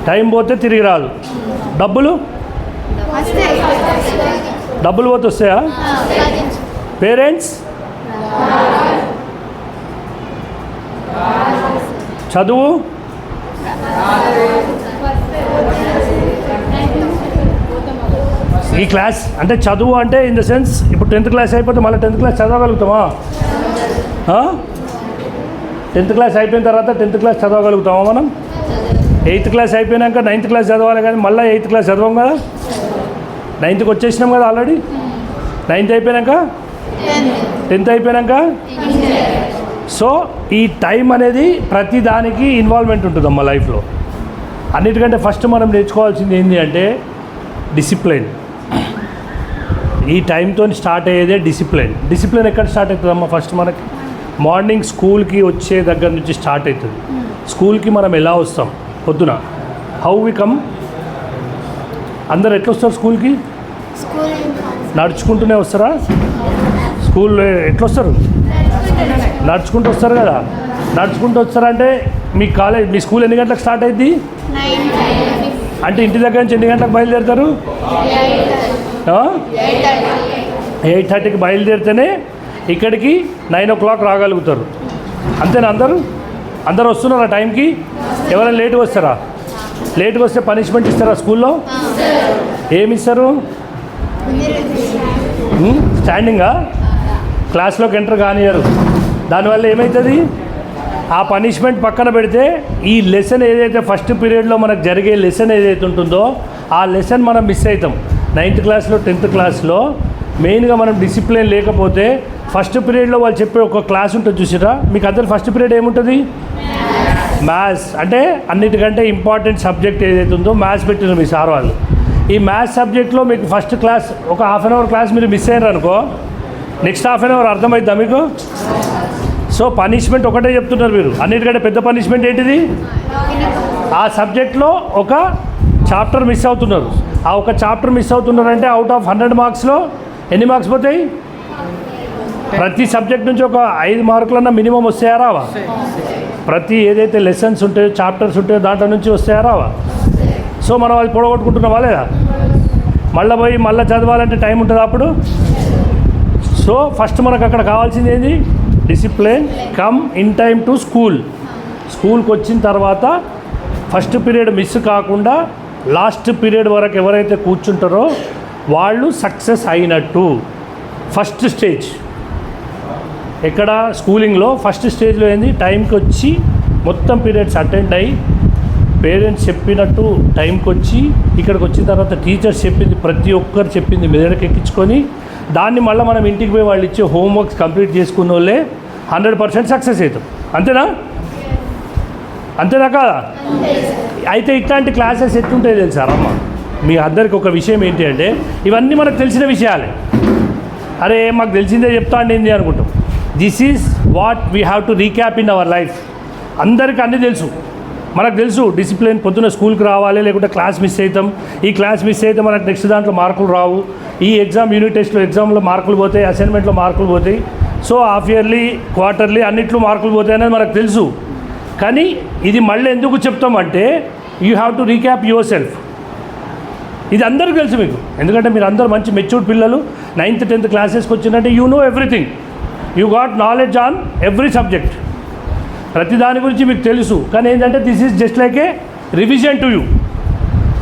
Time పోతే తిరిగి రాదు. డబ్బులు పోతే వస్తాయా? పేరెంట్స్ చదువు ఈ క్లాస్ అంటే చదువు అంటే ఇన్ ద సెన్స్ ఇప్పుడు 10th క్లాస్ అయిపోతే మళ్ళీ 10th క్లాస్ చదవగలుగుతామా? 10th క్లాస్ అయిపోయిన తర్వాత 10th క్లాస్ చదవగలుగుతామా మనం? 8th క్లాస్ అయిపోయాక 9th క్లాస్ చదవాలి కానీ మళ్ళీ 8th క్లాస్ చదవం కదా. 9th వచ్చేసినాం కదా ఆల్రెడీ. 9th అయిపోయాక 10th అయిపోయాక. సో ఈ టైం అనేది ప్రతి దానికి ఇన్వాల్వ్మెంట్ ఉంటుందమ్మా లైఫ్లో. అన్నిటికంటే ఫస్ట్ మనం నేర్చుకోవాల్సింది ఏంటి అంటే డిసిప్లిన్. ఈ టైంతో స్టార్ట్ అయ్యేదే డిసిప్లిన్. డిసిప్లిన్ ఎక్కడ స్టార్ట్ అవుతుందమ్మా? ఫస్ట్ మనకి మార్నింగ్ స్కూల్కి వచ్చే దగ్గర నుంచి స్టార్ట్ అవుతుంది. స్కూల్కి మనం ఎలా వస్తాం పొద్దున? How we come? అందరు ఎట్లా వస్తారు స్కూల్కి? నడుచుకుంటూనే వస్తారా? స్కూల్లో ఎట్లా వస్తారు? నడుచుకుంటూ వస్తారు కదా. నడుచుకుంటూ వస్తారంటే మీ కాలేజ్ మీ స్కూల్ ఎన్ని గంటలకు స్టార్ట్ అయింది? అంటే ఇంటి దగ్గర నుంచి ఎన్ని గంటలకు బయలుదేరుతారు? 8:30కి బయలుదేరితేనే ఇక్కడికి 9 o'clock రాగలుగుతారు. అంతేనా? అందరూ వస్తున్నారా టైంకి? ఎవరైనా లేట్గా వస్తారా? లేట్గా వస్తే పనిష్మెంట్ ఇస్తారా స్కూల్లో? ఏమి ఇస్తారు? స్టాండింగా? క్లాస్లోకి ఎంటర్ కానియరు. దానివల్ల ఏమవుతుంది? ఆ పనిష్మెంట్ పక్కన పెడితే ఈ లెసన్ ఏదైతే ఫస్ట్ పీరియడ్లో మనకు జరిగే లెసన్ ఏదైతే ఉంటుందో ఆ లెసన్ మనం మిస్ అవుతాం. 9th క్లాస్లో 10th క్లాస్లో మెయిన్గా మనం డిసిప్లిన్ లేకపోతే ఫస్ట్ పీరియడ్లో వాళ్ళు చెప్పే ఒక క్లాస్ ఉంటుంది చూసిరా మీకు అందరు. ఫస్ట్ పీరియడ్ ఏముంటుంది? మ్యాథ్స్. అంటే అన్నిటికంటే ఇంపార్టెంట్ సబ్జెక్ట్ ఏదైతే ఉందో మ్యాథ్స్ పెట్టిన మీ సార్ వాళ్ళు. ఈ మ్యాథ్స్ సబ్జెక్ట్లో మీకు ఫస్ట్ క్లాస్ ఒక ½ an hour క్లాస్ మీరు మిస్ అయ్యారు అనుకో, నెక్స్ట్ ½ an hour అర్థమవుతుందా మీకు? సో పనిష్మెంట్ ఒకటే చెప్తున్నారు మీరు. అన్నిటికంటే పెద్ద పనిష్మెంట్ ఏంటిది? ఆ సబ్జెక్ట్లో ఒక చాప్టర్ మిస్ అవుతున్నారు. ఆ ఒక చాప్టర్ మిస్ అవుతున్నారంటే అవుట్ ఆఫ్ 100 మార్క్స్లో ఎన్ని మార్క్స్ పోతాయి? ప్రతి సబ్జెక్ట్ నుంచి ఒక 5 మార్కులన్నా మినిమం వస్తాయా రావా? ప్రతి ఏదైతే లెసన్స్ ఉంటాయో చాప్టర్స్ ఉంటాయో దాంట్లో నుంచి వస్తాయా రావా? సో మనం అది పొడగొట్టుకుంటున్నావా లేదా? మళ్ళీ చదవాలంటే టైం ఉంటుంది అప్పుడు. సో ఫస్ట్ మనకు అక్కడ కావాల్సింది ఏంది? Discipline. Come in time to school. స్కూల్కి వచ్చిన తర్వాత ఫస్ట్ పీరియడ్ మిస్ కాకుండా లాస్ట్ పీరియడ్ వరకు ఎవరైతే కూర్చుంటారో వాళ్ళు సక్సెస్ అయినట్టు. ఫస్ట్ స్టేజ్ ఎక్కడ? స్కూలింగ్లో ఫస్ట్ స్టేజ్లో ఏంది? టైంకి వచ్చి మొత్తం పీరియడ్స్ అటెండ్ అయ్యి పేరెంట్స్ చెప్పినట్టు టైంకి వచ్చి ఇక్కడికి వచ్చిన తర్వాత టీచర్స్ చెప్పింది ప్రతి ఒక్కరు చెప్పింది మెదడుకి ఎక్కించుకొని దాన్ని మళ్ళీ మనం ఇంటికి పోయి వాళ్ళు ఇచ్చే హోంవర్క్స్ కంప్లీట్ చేసుకున్న వాళ్ళే 100% సక్సెస్ అవుతాం. అంతేనా కాదా? అయితే ఇట్లాంటి క్లాసెస్ ఎట్లుంటాయి తెలుసా అమ్మ? మీ అందరికి ఒక విషయం ఏంటి అంటే ఇవన్నీ మనకు తెలిసిన విషయాలే. అరే మాకు తెలిసిందే చెప్తా అండి అనుకుంటాం. This is what we have to recap in our life. అందరికీ అన్నీ తెలుసు. మనకు తెలుసు డిసిప్లిన్. పొద్దున్న స్కూల్కి రావాలి, లేకుంటే క్లాస్ మిస్ అవుతాం. ఈ క్లాస్ మిస్ అయితే మనకు నెక్స్ట్ దాంట్లో మార్కులు రావు. ఈ యూనిట్ టెస్ట్లో ఎగ్జామ్లో మార్కులు పోతాయి, అసైన్మెంట్లో మార్కులు పోతాయి. సో హాఫ్ ఇయర్లీ, క్వార్టర్లీ అన్నిట్లో మార్కులు పోతాయి అనేది మనకు తెలుసు. కానీ ఇది మళ్ళీ ఎందుకు చెప్తామంటే you have to recap yourself. ఇది అందరికీ తెలుసు మీకు. ఎందుకంటే మీరు అందరూ మంచి మెచ్యూర్డ్ పిల్లలు. 9th 10th క్లాసెస్కి వచ్చిందంటే you know everything. You got knowledge on every subject. ప్రతి దాని గురించి మీకు తెలుసు. కానీ ఏంటంటే this is just like A revision to you.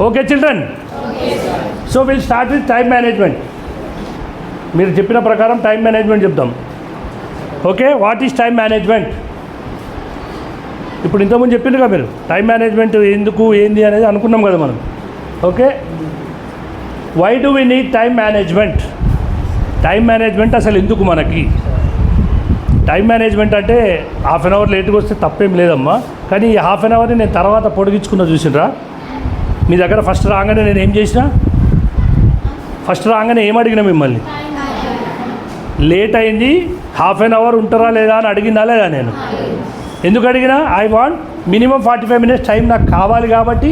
Okay children? So will start with time management. మీరు చెప్పిన ప్రకారం టైం మేనేజ్మెంట్ చెప్దాం. Okay, what is time management? ఇప్పుడు ఇంతకుముందు చెప్పిండ్రు కదా మీరు టైం మేనేజ్మెంట్ ఎందుకు ఏంది అనేది అనుకున్నాం కదా మనం. Okay, why do we need time management? Time management అసలు ఎందుకు మనకి? టైం మేనేజ్మెంట్ అంటే ½ an hour లేట్గా వస్తే తప్పేం లేదమ్మా. కానీ ఈ ½ an hourని నేను తర్వాత పొడిగించుకున్నా చూసినరా? మీ దగ్గర ఫస్ట్ రాగానే నేను ఏం చేసిన? ఫస్ట్ రాగానే ఏం అడిగినా మిమ్మల్ని? లేట్ అయింది, ½ an hour ఉంటారా లేదా అని అడిగిందా లేదా? నేను ఎందుకు అడిగినా? I want minimum 45 minutes time నాకు కావాలి కాబట్టి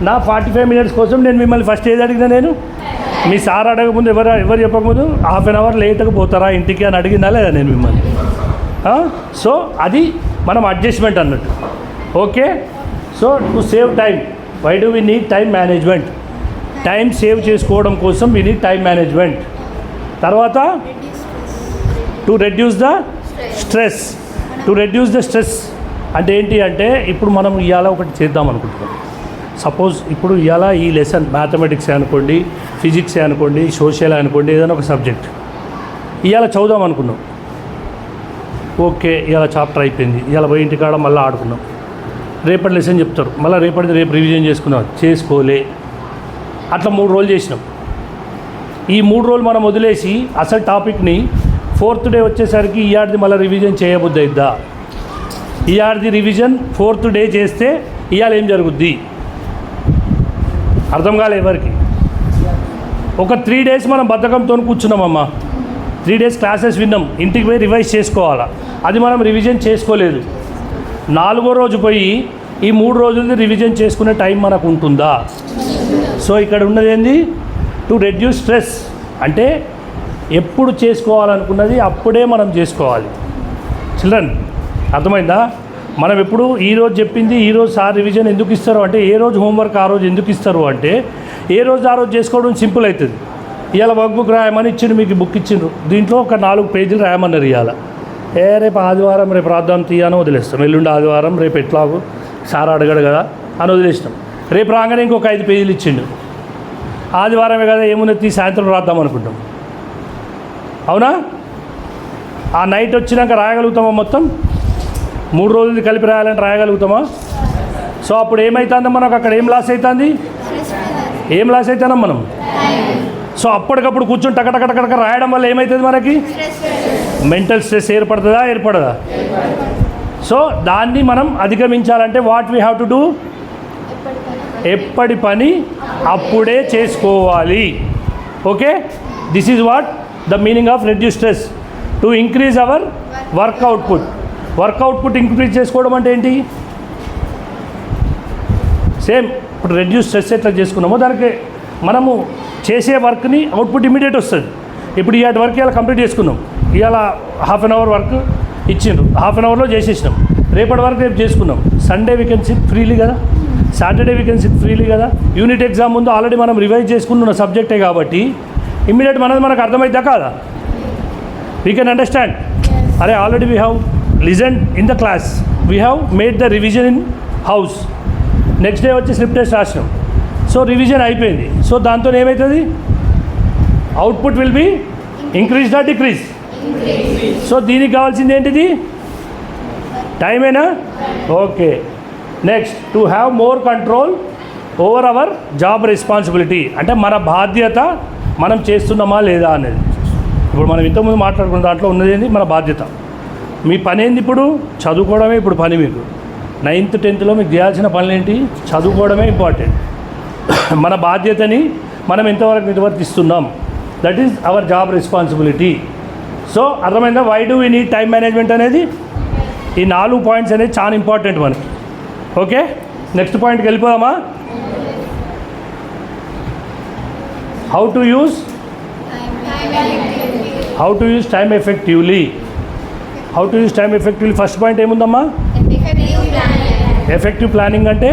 నా 45 minutes కోసం నేను మిమ్మల్ని ఫస్ట్ ఏది అడిగినా? నేను మీ సార్ అడగకముందు ఎవరు చెప్పకముందు ½ an hour లేట్గా పోతారా ఇంటికి అని అడిగిందా లేదా నేను మిమ్మల్ని? సో అది మనం అడ్జస్ట్మెంట్ అన్నట్టు. Okay, so to save time why do we need time management? Time save చేసుకోవడం కోసం వీ నీడ్ టైం మేనేజ్మెంట్. తర్వాత to reduce the stress. To reduce the stress అంటే ఏంటి అంటే, ఇప్పుడు మనం ఇవాళ ఒకటి చేద్దాం అనుకుంటున్నాం. సపోజ్ ఇప్పుడు ఇవాళ ఈ లెసన్ మ్యాథమెటిక్స్ అనుకోండి, ఫిజిక్స్ అనుకోండి, సోషల్ అనుకోండి, ఏదైనా ఒక సబ్జెక్ట్ ఇవాళ చదువుదాం అనుకున్నాం. ఓకే, ఇవాళ చాప్టర్ అయిపోయింది, ఇవాళ పోయి ఇంటికాడ మళ్ళీ ఆడుకున్నాం. రేపటి లెసన్ చెప్తారు, మళ్ళీ రేపు రివిజన్ చేసుకున్నాం, చేసుకోలే. అట్లా 3 రోజులు చేసినాం. ఈ 3 రోజులు మనం వదిలేసి అసలు టాపిక్ని 4th డే వచ్చేసరికి ఇయాడిది మళ్ళీ రివిజన్ చేయబుద్ది అయిద్దా? ఇయాడిది రివిజన్ 4th డే చేస్తే ఇవాళ ఏం జరుగుద్ది? అర్థం కాలే ఎవరికి. ఒక 3 days మనం బద్ధకంతో కూర్చున్నామమ్మా. 3 days క్లాసెస్ విన్నాం, ఇంటికి పోయి రివైజ్ చేసుకోవాలా, అది మనం రివిజన్ చేసుకోలేదు. 4వ రోజు పోయి ఈ 3 రోజులది రివిజన్ చేసుకునే టైం మనకు ఉంటుందా? సో ఇక్కడ ఉన్నది ఏంది? టు రెడ్యూస్ స్ట్రెస్ అంటే ఎప్పుడు చేసుకోవాలనుకున్నది అప్పుడే మనం చేసుకోవాలి. చిల్డ్రన్ అర్థమైందా? మనం ఎప్పుడు ఈరోజు చెప్పింది ఈరోజు సార్ రివిజన్ ఎందుకు ఇస్తారు అంటే, ఏ రోజు హోంవర్క్ ఆ రోజు ఎందుకు ఇస్తారు అంటే, ఏ రోజు ఆ రోజు చేసుకోవడం సింపుల్ అవుతుంది. ఇవాళ వర్క్ బుక్ రాయమని ఇచ్చిండు, మీకు బుక్ ఇచ్చిండ్రు, దీంట్లో ఒక 4 పేజీలు రాయమన్నారు. ఇవాళ రేపు ఆదివారం రేపు రాద్దాం తీయని వదిలేస్తాం, ఎల్లుండి ఆదివారం రేపు ఎట్లాగో సార్ అడగడు కదా అని వదిలేసినాం. రేపు రాగానే ఇంకొక 5 పేజీలు ఇచ్చిండు, ఆదివారమే కదా ఏమున్నది సాయంత్రం రాద్దాం అనుకుంటాం. అవునా? ఆ నైట్ వచ్చినాక రాయగలుగుతామా? మొత్తం 3 రోజులు కలిపి రాయాలంటే రాయగలుగుతామా? సో అప్పుడు ఏమవుతుందో మనకు అక్కడ ఏం లాస్ అవుతుంది? ఏం లాస్ అవుతున్నాం మనం? సో అప్పటికప్పుడు కూర్చొని టకటకటక రాయడం వల్ల ఏమవుతుంది మనకి? మెంటల్ స్ట్రెస్ ఏర్పడుతుందా? ఏర్పడదా? సో దాన్ని మనం అధిగమించాలంటే what we have to do? ఎప్పటి పని అప్పుడే చేసుకోవాలి. Okay, this is what the meaning of reduce stress. To increase our work output. Work output increase చేసుకోవడం అంటే ఏంటి? సేమ్ ఇప్పుడు రెడ్యూస్ స్ట్రెస్ ఎట్లా చేసుకున్నామో దానికి మనము చేసే వర్క్ని అవుట్పుట్ ఇమీడియట్ వస్తుంది. ఇప్పుడు ఇవాళ వర్క్ ఇవాళ కంప్లీట్ చేసుకున్నాం, ఇవాళ హాఫ్ అన్ అవర్ వర్క్ ఇచ్చిండ్రు, హాఫ్ అన్ అవర్లో చేసేసినాం. రేపటి వరకు రేపు చేసుకున్నాం. Sunday we can sit freely కదా, Saturday we can sit freely కదా. యూనిట్ ఎగ్జామ్ ముందు ఆల్రెడీ మనం రివైజ్ చేసుకున్న సబ్జెక్టే కాబట్టి ఇమ్మీడియట్ మనకు అర్థమైద్దా కాదా? We can understand. అరే already we have listen in the class, we have made the revision in house. Next day వచ్చి స్లిప్ టెస్ట్ రాసినాం, సో రివిజన్ అయిపోయింది. సో దాంతో ఏమవుతుంది? అవుట్పుట్ విల్ బీ ఇంక్రీజ్ దా డిక్రీజ్? సో దీనికి కావాల్సింది ఏంటిది? టైమేనా? Okay. Next, to have more control over our job responsibility అంటే మన బాధ్యత మనం చేస్తున్నామా లేదా అనేది. ఇప్పుడు మనం ఇంతకుముందు మాట్లాడుకున్న దాంట్లో ఉన్నది ఏంటి? మన బాధ్యత. మీ పని ఏంది? ఇప్పుడు చదువుకోవడమే ఇప్పుడు పని. మీకు 9th 10thలో మీకు చేయాల్సిన పనులు ఏంటి? చదువుకోవడమే ఇంపార్టెంట్. మన బాధ్యతని మనం ఎంతవరకు నిర్వర్తిస్తున్నాం, that is our job responsibility. So అర్థమైందా? Why do we need time management అనేది? ఈ 4 పాయింట్స్ అనేది చాలా ఇంపార్టెంట్ మనకి. ఓకే, నెక్స్ట్ పాయింట్కి వెళ్ళిపోదామా? How to use time effectively. How to use time effectively. First point ఏముందమ్మా? ఎఫెక్టివ్ ప్లానింగ్ అంటే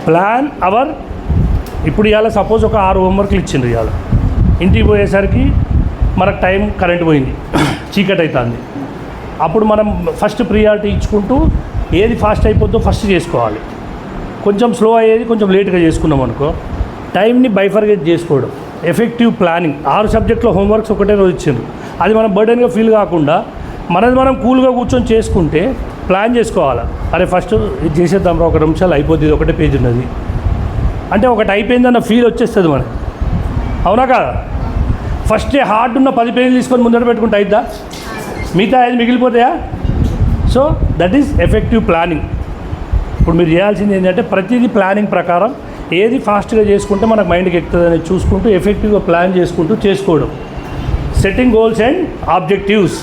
ప్లాన్ అవర్. ఇప్పుడు ఇవాళ సపోజ్ ఒక 6 హోంవర్క్లు ఇచ్చిండ్రు, ఇవాళ ఇంటికి పోయేసరికి మనకు టైం కరెంట్ పోయింది, చీకటి అవుతుంది. అప్పుడు మనం ఫస్ట్ ప్రియారిటీ ఇచ్చుకుంటూ ఏది ఫాస్ట్ అయిపోద్దో ఫస్ట్ చేసుకోవాలి. కొంచెం స్లో అయ్యేది కొంచెం లేట్గా చేసుకున్నాం అనుకో, టైంని బైఫర్గేట్ చేసుకోవడం. Effective planning. 6 సబ్జెక్టులో హోంవర్క్స్ ఒకటే రోజు ఇచ్చిండ్రు, అది మనం బర్డెన్గా ఫీల్ కాకుండా మనది మనం కూల్గా కూర్చొని చేసుకుంటే ప్లాన్ చేసుకోవాలి. అరే ఫస్ట్ ఇది చేసేద్దాం రా, 1 నిమిషాలు అయిపోద్ది, ఒకటే పేజ్ ఉన్నది అంటే ఒకటి అయిపోయిందన్న ఫీల్ వచ్చేస్తుంది మనకి. అవునా కాదా? ఫస్టే హార్డ్ ఉన్న 10 పేజీలు తీసుకొని ముందర పెట్టుకుంటే అయిద్దా? మిగతా 5 మిగిలిపోతాయా? So that is effective planning. ఇప్పుడు మీరు చేయాల్సింది ఏంటంటే ప్రతిదీ ప్లానింగ్ ప్రకారం ఏది ఫాస్ట్గా చేసుకుంటే మనకు మైండ్కి ఎక్కుతుంది అనేది చూసుకుంటూ ఎఫెక్టివ్గా ప్లాన్ చేసుకుంటూ చేసుకోవడం. Setting goals and objectives.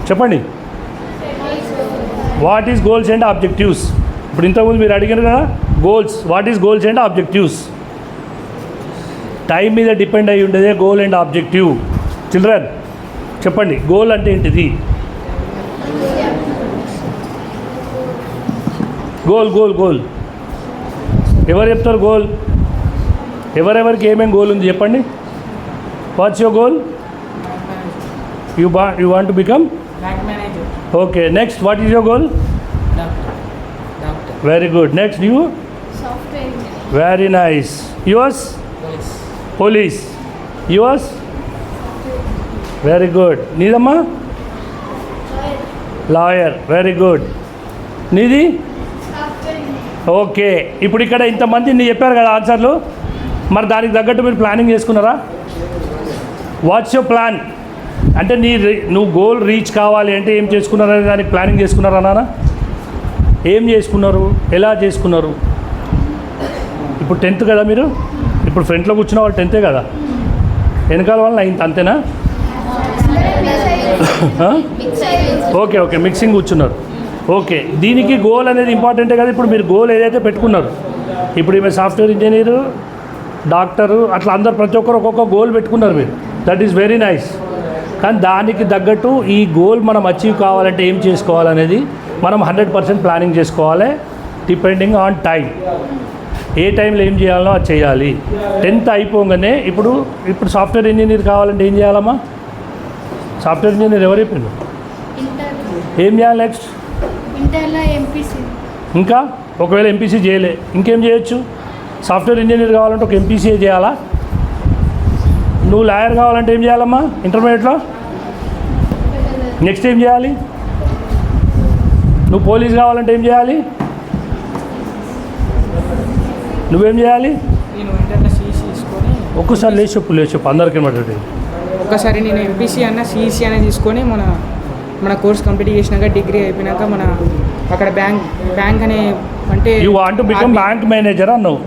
చెప్పండి, what is goals and objectives? ఇప్పుడు ఇంతకుముందు మీరు అడిగారు కదా goals. What is goals and objectives? Time మీద డిపెండ్ అయ్యి ఉండేదే గోల్ అండ్ ఆబ్జెక్టివ్. చిల్డ్రన్ చెప్పండి, గోల్ అంటే ఏంటిది? గోల్ గోల్ గోల్ ఎవరు చెప్తారు గోల్? ఎవరెవరికి ఏమేమి గోల్ ఉంది చెప్పండి. What's your goal? You want to become bank manager. Okay, next what is your goal? Doctor. Very good. Next you? Software engineer. Very nice. Yours? Police. Yours? Very good. నీదమ్మా? Lawyer. Very good. నీది? Software engineer. Okay, ఇప్పుడు ఇక్కడ ఇంతమంది నీ చెప్పారు కదా ఆన్సర్లు, మరి దానికి తగ్గట్టు మీరు ప్లానింగ్ చేసుకున్నారా? What's your plan? అంటే నువ్వు గోల్ రీచ్ కావాలి అంటే ఏం చేసుకున్నారనే దానికి ప్లానింగ్ చేసుకున్నారా నాన్న? ఏం చేసుకున్నారు, ఎలా చేసుకున్నారు? ఇప్పుడు 10th కదా మీరు, ఇప్పుడు ఫ్రంట్లో కూర్చున్న వాళ్ళు 10th కదా, వెనకాల వాళ్ళని అయింది అంతేనా? ఓకే ఓకే, మిక్సింగ్ కూర్చున్నారు. ఓకే, దీనికి గోల్ అనేది ఇంపార్టెంటే కదా. ఇప్పుడు మీరు గోల్ ఏదైతే పెట్టుకున్నారు, ఇప్పుడు ఈమె సాఫ్ట్వేర్ ఇంజనీరు, డాక్టరు, అట్లా అందరు ప్రతి ఒక్కరు ఒక్కొక్క గోల్ పెట్టుకున్నారు మీరు. That is very nice. కానీ దానికి తగ్గట్టు ఈ గోల్ మనం అచీవ్ కావాలంటే ఏం చేసుకోవాలనేది మనం 100% ప్లానింగ్ చేసుకోవాలి, డిపెండింగ్ ఆన్ టైం. ఏ టైంలో ఏం చేయాలో అది చేయాలి. 10th అయిపోగానే ఇప్పుడు సాఫ్ట్వేర్ ఇంజనీర్ కావాలంటే ఏం చేయాలమ్మా? సాఫ్ట్వేర్ ఇంజనీర్ ఎవరు చెప్పిండు? ఇంటర్. ఏం చేయాలి నెక్స్ట్? ఇంటర్లో ఎంపీసీ. ఇంకా ఒకవేళ ఎంపీసీ చేయలే ఇంకేం చేయొచ్చు? సాఫ్ట్వేర్ ఇంజనీర్ కావాలంటే ఒక ఎంపీసీఏ చేయాలా? నువ్వు లాయర్ కావాలంటే ఏం చేయాలమ్మా ఇంటర్మీడియట్లో? నెక్స్ట్ ఏం చేయాలి? నువ్వు పోలీస్ కావాలంటే ఏం చేయాలి? నువ్వేం చేయాలి? నేను ఇంటర్లో సిఈసి తీసుకొని ఒక్కసారి లేచి చెప్పు అందరికీ మాట్లాడి. ఒకసారి నేను ఎంపీసీ అన్న సిఈసి అనేది తీసుకొని మన కోర్స్ కంప్లీట్ చేసినాక డిగ్రీ అయిపోయినాక అక్కడ బ్యాంక్ అనే అంటే you want to become bank manager అన్నావు.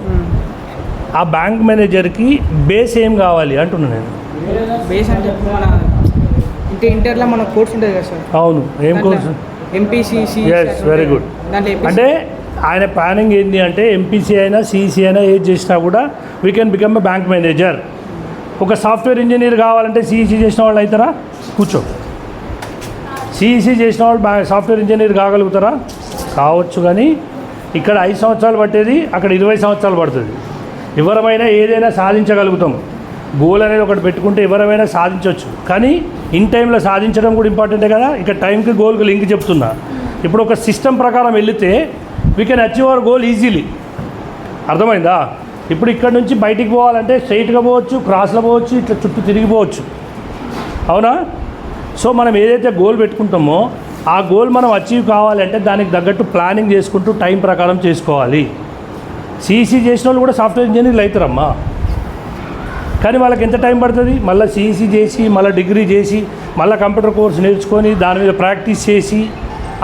ఆ బ్యాంక్ మేనేజర్కి బేస్ ఏం కావాలి అంటున్నాను నేను. బేస్ అంటే ఇప్పుడు ఇంటర్లో మన కోర్స్ ఉంటుంది కదా సార్. అవును, ఏం course? MPC. Yes, very good. దాంట్లో అంటే ఆయన ప్లానింగ్ ఏంటి అంటే ఎంపీసీ అయినా సిఈసీ అయినా ఏది చేసినా కూడా we can become a bank manager. ఒక సాఫ్ట్వేర్ ఇంజనీర్ కావాలంటే సిఈసీ చేసిన వాళ్ళు అవుతారా? కూర్చో. సిఈసీ చేసిన వాళ్ళు సాఫ్ట్వేర్ ఇంజనీర్ కాగలుగుతారా? కావచ్చు. కానీ ఇక్కడ 5 సంవత్సరాలు పట్టేది అక్కడ 20 సంవత్సరాలు పడుతుంది. ఎవరమైనా ఏదైనా సాధించగలుగుతాం. గోల్ అనేది ఒకటి పెట్టుకుంటే ఎవరైనా సాధించవచ్చు. కానీ ఇన్ టైంలో సాధించడం కూడా ఇంపార్టెంటే కదా. ఇక టైంకి గోల్కి లింక్ చెప్తున్నా. ఇప్పుడు ఒక సిస్టమ్ ప్రకారం వెళితే we can achieve hour goal easily. అర్థమైందా? ఇప్పుడు ఇక్కడ నుంచి బయటికి పోవాలంటే స్ట్రైట్గా పోవచ్చు, క్రాస్లో పోవచ్చు, ఇట్లా చుట్టూ తిరిగిపోవచ్చు. అవునా? సో మనం ఏదైతే గోల్ పెట్టుకుంటామో ఆ గోల్ మనం అచీవ్ కావాలంటే దానికి తగ్గట్టు ప్లానింగ్ చేసుకుంటూ టైం ప్రకారం చేసుకోవాలి. సిఈసీ చేసిన వాళ్ళు కూడా సాఫ్ట్వేర్ ఇంజనీర్లు అవుతారమ్మా. కానీ వాళ్ళకి ఎంత టైం పడుతుంది? మళ్ళీ సిఈసీ చేసి, మళ్ళీ డిగ్రీ చేసి, మళ్ళీ కంప్యూటర్ కోర్స్ నేర్చుకొని దాని మీద ప్రాక్టీస్ చేసి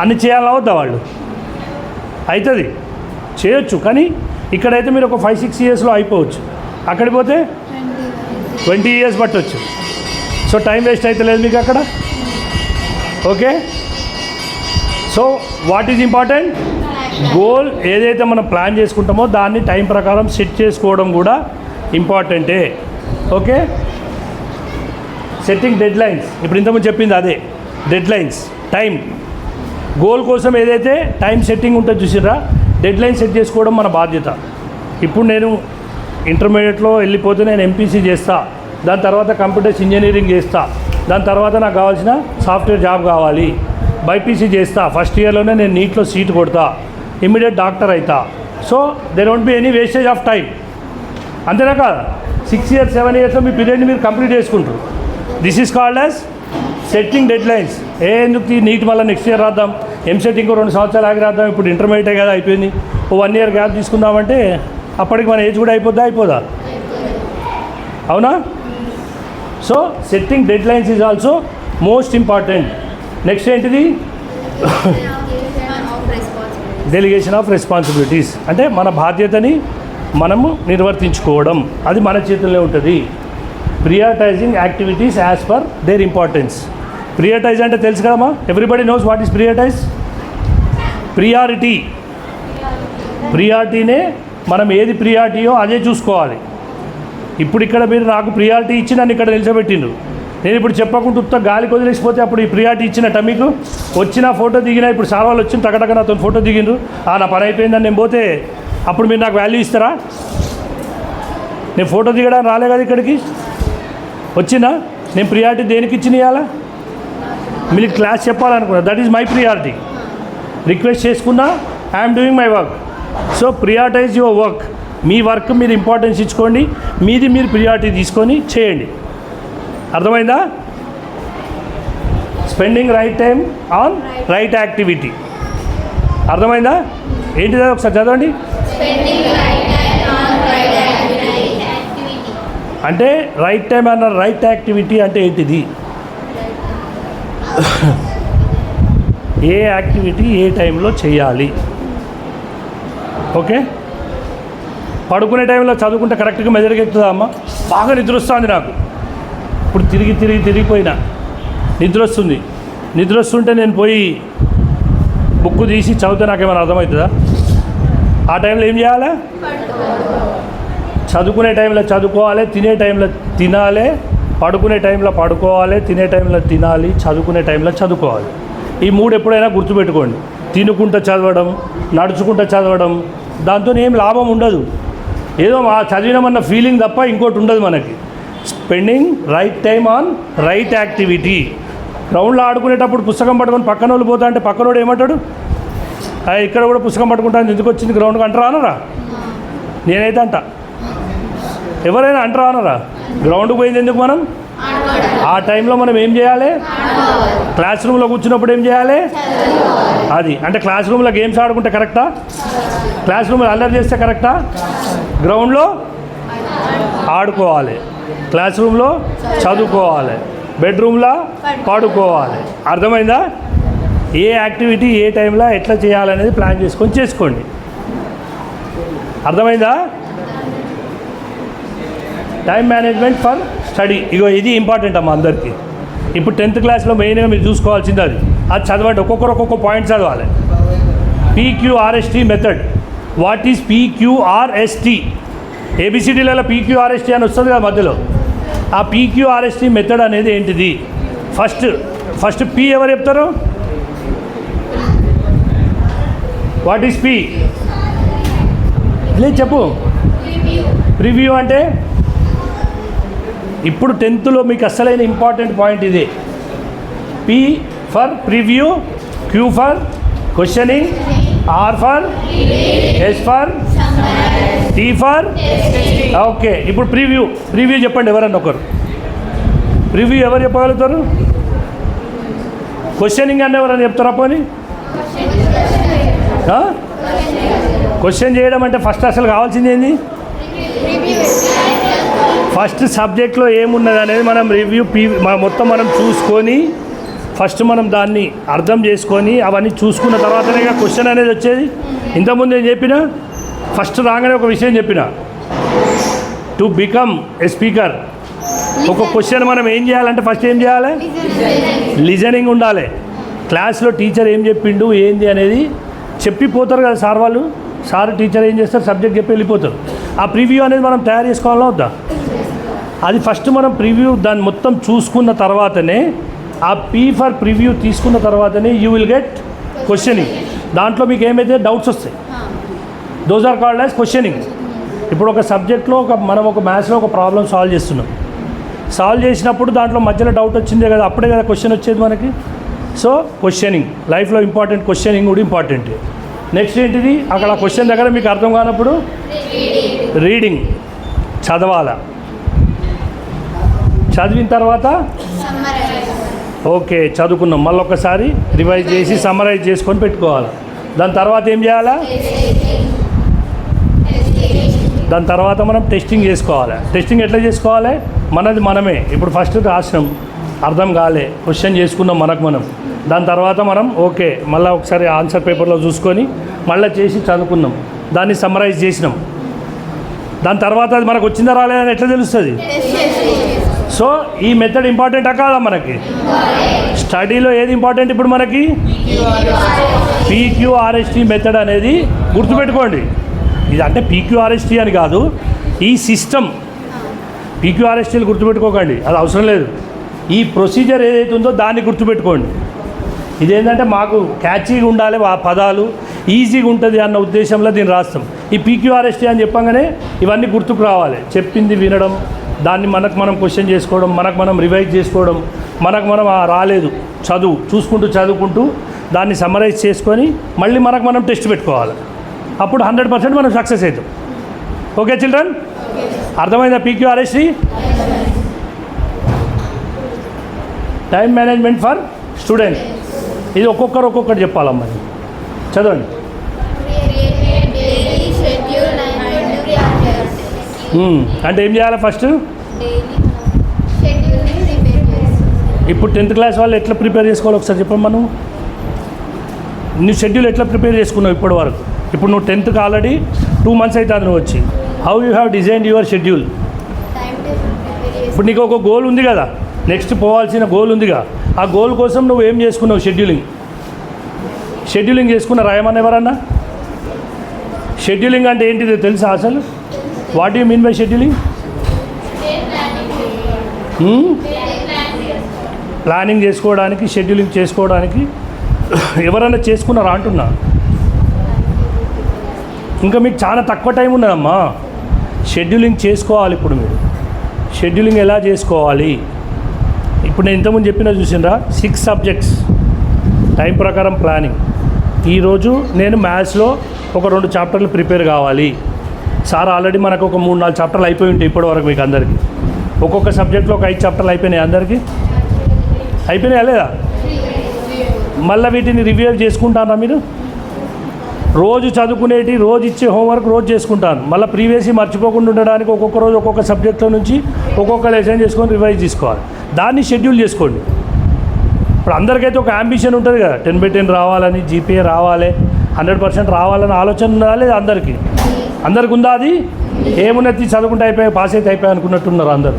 అన్ని చేయాలని అవద్దా వాళ్ళు? అవుతుంది, చేయొచ్చు. కానీ ఇక్కడైతే మీరు ఒక 5-6 ఇయర్స్లో అయిపోవచ్చు. అక్కడికి పోతే 20 ఇయర్స్ పట్టవచ్చు. సో టైం వేస్ట్ అయితే లేదు మీకు అక్కడ. Okay, so what is important? Goal ఏదైతే మనం ప్లాన్ చేసుకుంటామో దాన్ని టైం ప్రకారం సెట్ చేసుకోవడం కూడా ఇంపార్టెంటే. Okay, setting dead lines. ఇప్పుడు ఇంతకుముందు చెప్పింది అదే డెడ్ లైన్స్. టైం గోల్ కోసం ఏదైతే టైం సెట్టింగ్ ఉంటుందో చూసిరా, డెడ్ లైన్ సెట్ చేసుకోవడం మన బాధ్యత. ఇప్పుడు నేను ఇంటర్మీడియట్లో వెళ్ళిపోతే నేను ఎంపీసీ చేస్తా, దాని తర్వాత కంప్యూటర్స్ ఇంజనీరింగ్ చేస్తా, దాని తర్వాత నాకు కావాల్సిన సాఫ్ట్వేర్ జాబ్ కావాలి, బైపీసీ చేస్తా, ఫస్ట్ ఇయర్లోనే నేను నీట్లో సీట్ కొడతా, ఇమ్మీడియట్ డాక్టర్ అవుతా. So there won't be any wastage of time. అంతేనా కాదు? 6 years 7 yearsలో మీ పీరియడ్ని మీరు కంప్లీట్ చేసుకుంటారు. This is called as setting dead lines. ఎందుకు నీట్ మళ్ళీ నెక్స్ట్ ఇయర్ రాద్దాం, ఎంసెట్ ఇంకో 2 సంవత్సరాలు ఆగి రాద్దాం, ఇప్పుడు ఇంటర్మీడియట్ కదా అయిపోయింది, ఓ 1 year గ్యాప్ తీసుకుందామంటే అప్పటికి మన ఏజ్ కూడా అయిపోదా? అవునా? So setting deadlines is also most important. Next ఏంటిది? Delegation of responsibilities. అంటే మన బాధ్యతని మనము నిర్వర్తించుకోవడం, అది మన చేతుల్లో ఉంటుంది. Prioritising activities as per their importance. Prioritise అంటే తెలుసు కదమ్మా, everybody knows what is prioritise. ప్రియారిటీనే మనం ఏది ప్రియారిటీయో అదే చూసుకోవాలి. ఇప్పుడు ఇక్కడ మీరు నాకు ప్రియారిటీ ఇచ్చి నన్ను ఇక్కడ నిలిచబెట్టిండ్రు, నేను ఇప్పుడు చెప్పకుండా ఉత్త గాలికి వదిలేసిపోతే అప్పుడు ఈ ప్రియారిటీ ఇచ్చినట్ట మీకు వచ్చిన ఫోటో దిగినా ఇప్పుడు సార్ వాళ్ళు వచ్చిన టకటక నాతో ఫోటో దిగిండ్రు నా పని అయిపోయిందని నేను పోతే అప్పుడు మీరు నాకు వాల్యూ ఇస్తారా? నేను ఫోటో దిగడానికి రాలే కదా ఇక్కడికి వచ్చినా నేను ప్రియారిటీ దేనికి ఇచ్చిన ఇవ్వాలా? మీరు క్లాస్ చెప్పాలనుకున్నా, that is my priority. Request చేసుకున్నా I'm doing my work. So prioritise your work. మీ వర్క్ మీరు ఇంపార్టెన్స్ ఇచ్చుకోండి, మీది మీరు ప్రియారిటీ తీసుకొని చేయండి. అర్థమైందా? Spending right time on right activity. అర్థమైందా? ఏంటిది ఒకసారి చదవండి. అంటే రైట్ టైం అన్న రైట్ యాక్టివిటీ అంటే ఏంటిది? ఏ యాక్టివిటీ ఏ టైంలో చేయాలి. ఓకే, పడుకునే టైంలో చదువుకుంటే కరెక్ట్గా మెదడుకెక్కుతుందా అమ్మ? బాగా నిద్ర వస్తుంది నాకు, ఇప్పుడు తిరిగిపోయినా నిద్ర వస్తుంది. నిద్ర వస్తుంటే నేను పోయి బుక్ తీసి చదివితే నాకేమైనా అర్థమవుతుందా? ఆ టైంలో ఏం చేయాలి? చదువుకునే టైంలో చదువుకోవాలి, తినే టైంలో తినాలి, పడుకునే టైంలో పడుకోవాలి, తినే టైంలో తినాలి, చదువుకునే టైంలో చదువుకోవాలి. ఈ మూడు ఎప్పుడైనా గుర్తుపెట్టుకోండి. తినుకుంటూ చదవడం, నడుచుకుంటూ చదవడం, దాంతో ఏం లాభం ఉండదు. ఏదో మా చదివినామన్న ఫీలింగ్ తప్ప ఇంకోటి ఉండదు మనకి. Spending right time on right activity. గ్రౌండ్లో ఆడుకునేటప్పుడు పుస్తకం పట్టుకొని పక్కన వాళ్ళు పోతా అంటే పక్కనోడు ఏమంటాడు? ఇక్కడ కూడా పుస్తకం పట్టుకుంటాను, ఎందుకు వచ్చింది గ్రౌండ్కి అంటారా అనరా? నేనైతే అంట. ఎవరైనా అంటారా అనరా? గ్రౌండ్కి పోయింది ఎందుకు మనం? ఆ టైంలో మనం ఏం చేయాలి? క్లాస్ రూమ్లో కూర్చున్నప్పుడు ఏం చేయాలి? అది అంటే క్లాస్ రూమ్లో గేమ్స్ ఆడుకుంటే కరెక్టా? క్లాస్ రూమ్లో అల్లరి చేస్తే కరెక్టా? గ్రౌండ్లో ఆడుకోవాలి, క్లాస్ రూమ్లో చదువుకోవాలి, బెడ్రూమ్లో పడుకోవాలి. అర్థమైందా? ఏ యాక్టివిటీ ఏ టైంలో ఎట్లా చేయాలనేది ప్లాన్ చేసుకొని చేసుకోండి. అర్థమైందా? Time management for study. ఇగో ఇది ఇంపార్టెంట్ అమ్మా అందరికీ. ఇప్పుడు 10th క్లాస్లో మెయిన్గా మీరు చూసుకోవాల్సింది అది చదవండి. ఒక్కొక్కరు ఒక్కొక్క పాయింట్ చదవాలి. PQRST method. What is PQRST? ABCDలలో PQRST అని వస్తుంది కదా మధ్యలో. ఆ PQRST మెథడ్ అనేది ఏంటిది? ఫస్ట్ P ఎవరు చెప్తారు? What is P? లేదు చెప్పు. ప్రివ్యూ అంటే ఇప్పుడు 10thలో మీకు అసలైన ఇంపార్టెంట్ పాయింట్ ఇదే. P for preview, Q for questioning, R for S for T for okay. ఇప్పుడు ప్రివ్యూ చెప్పండి ఎవరన్నా ఒకరు. ప్రివ్యూ ఎవరు చెప్పగలుగుతారు? క్వశ్చనింగ్ అంటే ఎవరన్నా చెప్తారా? పోనీ క్వశ్చన్ చేయడం అంటే ఫస్ట్ అసలు కావాల్సింది ఏంది? ఫస్ట్ సబ్జెక్ట్లో ఏమున్నది అనేది మనం మొత్తం మనం చూసుకొని ఫస్ట్ మనం దాన్ని అర్థం చేసుకొని అవన్నీ చూసుకున్న తర్వాతనే క్వశ్చన్ అనేది వచ్చేది. ఇంతకుముందు ఏం చెప్పినా ఫస్ట్ రాగానే ఒక విషయం చెప్పిన, టు బికమ్ ఏ స్పీకర్. ఒక క్వశ్చన్ మనం ఏం చేయాలంటే ఫస్ట్ ఏం చేయాలి? లిజనింగ్ ఉండాలి. క్లాస్లో టీచర్ ఏం చెప్పిండు ఏంది అనేది చెప్పిపోతారు కదా సార్ వాళ్ళు. సార్ టీచర్ ఏం చేస్తారు? సబ్జెక్ట్ చెప్పి వెళ్ళిపోతారు. ఆ ప్రివ్యూ అనేది మనం తయారు చేసుకోవాలా వద్దా? అది ఫస్ట్ మనం ప్రివ్యూ దాన్ని మొత్తం చూసుకున్న తర్వాతనే, ఆ P ఫర్ ప్రివ్యూ తీసుకున్న తర్వాతనే యూ విల్ గెట్ క్వశ్చనింగ్. దాంట్లో మీకు ఏమైతే డౌట్స్ వస్తాయి, those are called as questioning. ఇప్పుడు ఒక సబ్జెక్ట్లో మనం ఒక మ్యాథ్స్లో ఒక ప్రాబ్లం సాల్వ్ చేస్తున్నాం. సాల్వ్ చేసినప్పుడు దాంట్లో మధ్యలో డౌట్ వచ్చిందే కదా, అప్పుడే కదా క్వశ్చన్ వచ్చేది మనకి. సో క్వశ్చనింగ్ లైఫ్లో ఇంపార్టెంట్, క్వశ్చనింగ్ కూడా ఇంపార్టెంట్. నెక్స్ట్ ఏంటిది? అక్కడ క్వశ్చన్ దగ్గర మీకు అర్థం కానప్పుడు రీడింగ్ చదవాలా. చదివిన తర్వాత ఓకే చదువుకున్నాం, మళ్ళీ ఒకసారి రివైజ్ చేసి సమ్మరైజ్ చేసుకొని పెట్టుకోవాలి. దాని తర్వాత ఏం చేయాలా? దాని తర్వాత మనం టెస్టింగ్ చేసుకోవాలి. టెస్టింగ్ ఎట్లా చేసుకోవాలి? మనది మనమే. ఇప్పుడు ఫస్ట్ రాసినాం, అర్థం కాలే, క్వశ్చన్ చేసుకున్నాం మనం. దాని తర్వాత మనం ఓకే మళ్ళీ ఒకసారి ఆన్సర్ పేపర్లో చూసుకొని మళ్ళీ చేసి చదువుకున్నాం, దాన్ని సమ్మరైజ్ చేసినాం. దాని తర్వాత అది మనకు వచ్చిందా రాలేదని ఎట్లా తెలుస్తుంది? సో ఈ మెథడ్ ఇంపార్టెంటా కాదా మనకి? స్టడీలో ఏది ఇంపార్టెంట్ ఇప్పుడు మనకి? PQRST మెథడ్ అనేది గుర్తుపెట్టుకోండి. ఇది అంటే PQRST అని కాదు, ఈ సిస్టమ్. PQRSTలు గుర్తుపెట్టుకోకండి, అది అవసరం లేదు. ఈ ప్రొసీజర్ ఏదైతే ఉందో దాన్ని గుర్తుపెట్టుకోండి. ఇదేంటంటే మాకు క్యాచీగా ఉండాలి ఆ పదాలు, ఈజీగా ఉంటుంది అన్న ఉద్దేశంలో దీన్ని రాస్తాం. ఈ పీక్యూఆర్ఎస్టీ అని చెప్పగానే ఇవన్నీ గుర్తుకు రావాలి. చెప్పింది వినడం, దాన్ని మనకు మనం క్వశ్చన్ చేసుకోవడం, మనకు మనం రివైజ్ చేసుకోవడం, మనకు మనం రాలేదు చదువుకుంటూ దాన్ని సమ్మరైజ్ చేసుకొని మళ్ళీ మనకు మనం టెస్ట్ పెట్టుకోవాలి. అప్పుడు 100% మనం సక్సెస్ అవుతాం. ఓకే చిల్డ్రన్, అర్థమైందా PQRST? Time management for student. ఇది ఒక్కొక్కటి చెప్పాలమ్మా. చదవండి. అంటే ఏం చేయాలి ఫస్ట్? ఇప్పుడు 10th క్లాస్ వాళ్ళు ఎట్లా ప్రిపేర్ చేసుకోవాలి ఒకసారి చెప్పమ్మా. నువ్వు షెడ్యూల్ ఎట్లా ప్రిపేర్ చేసుకున్నావు ఇప్పటి వరకు? ఇప్పుడు నువ్వు 10th ఆల్రెడీ 2 months అవుతుంది నువ్వు వచ్చి. How you have designed your schedule? ఇప్పుడు నీకు ఒక గోల్ ఉంది కదా, నెక్స్ట్ పోవాల్సిన గోల్ ఉందిగా, ఆ గోల్ కోసం నువ్వు ఏం చేసుకున్నావు? షెడ్యూలింగ్ చేసుకున్న రాయమని ఎవరన్నా? షెడ్యూలింగ్ అంటే ఏంటిదో తెలుసా అసలు? What you mean by scheduling? Planning చేసుకోవడానికి, షెడ్యూలింగ్ చేసుకోవడానికి ఎవరైనా చేసుకున్నారా అంటున్నా? ఇంకా మీకు చాలా తక్కువ టైం ఉన్నదమ్మా. షెడ్యూలింగ్ చేసుకోవాలి. ఇప్పుడు మీరు షెడ్యూలింగ్ ఎలా చేసుకోవాలి? ఇప్పుడు నేను ఇంతకుముందు చెప్పినా చూసిండ్రా, 6 subjects టైం ప్రకారం ప్లానింగ్. ఈరోజు నేను మ్యాథ్స్లో ఒక 2 చాప్టర్లు ప్రిపేర్ కావాలి. సార్ ఆల్రెడీ మనకు ఒక 3-4 చాప్టర్లు అయిపోయి ఉంటాయి ఇప్పటివరకు మీకు అందరికీ. ఒక్కొక్క సబ్జెక్ట్లో ఒక 5 చాప్టర్లు అయిపోయినాయి. అందరికీ అయిపోయినాయా లేదా? మళ్ళీ వీటిని రివ్యూ చేసుకుంటారా మీరు? రోజు చదువుకునేటి, రోజు ఇచ్చే హోంవర్క్ రోజు చేసుకుంటాను. మళ్ళీ ప్రీవియస్ మర్చిపోకుండా ఉండడానికి ఒక్కొక్క రోజు ఒక్కొక్క సబ్జెక్ట్లో నుంచి ఒక్కొక్క లెసన్ చేసుకొని రివైజ్ చేసుకోవాలి. దాన్ని షెడ్యూల్ చేసుకోండి. ఇప్పుడు అందరికైతే ఒక అంబిషన్ ఉంటుంది కదా, 10/10 రావాలని, జీపీఏ రావాలి, 100% రావాలని ఆలోచన ఉండాలి అందరికి ఉందా? అది ఏమున్నది, చదువుకుంటే అయిపోయి పాస్ అయితే అయిపోయి అనుకున్నట్టున్నారు అందరు.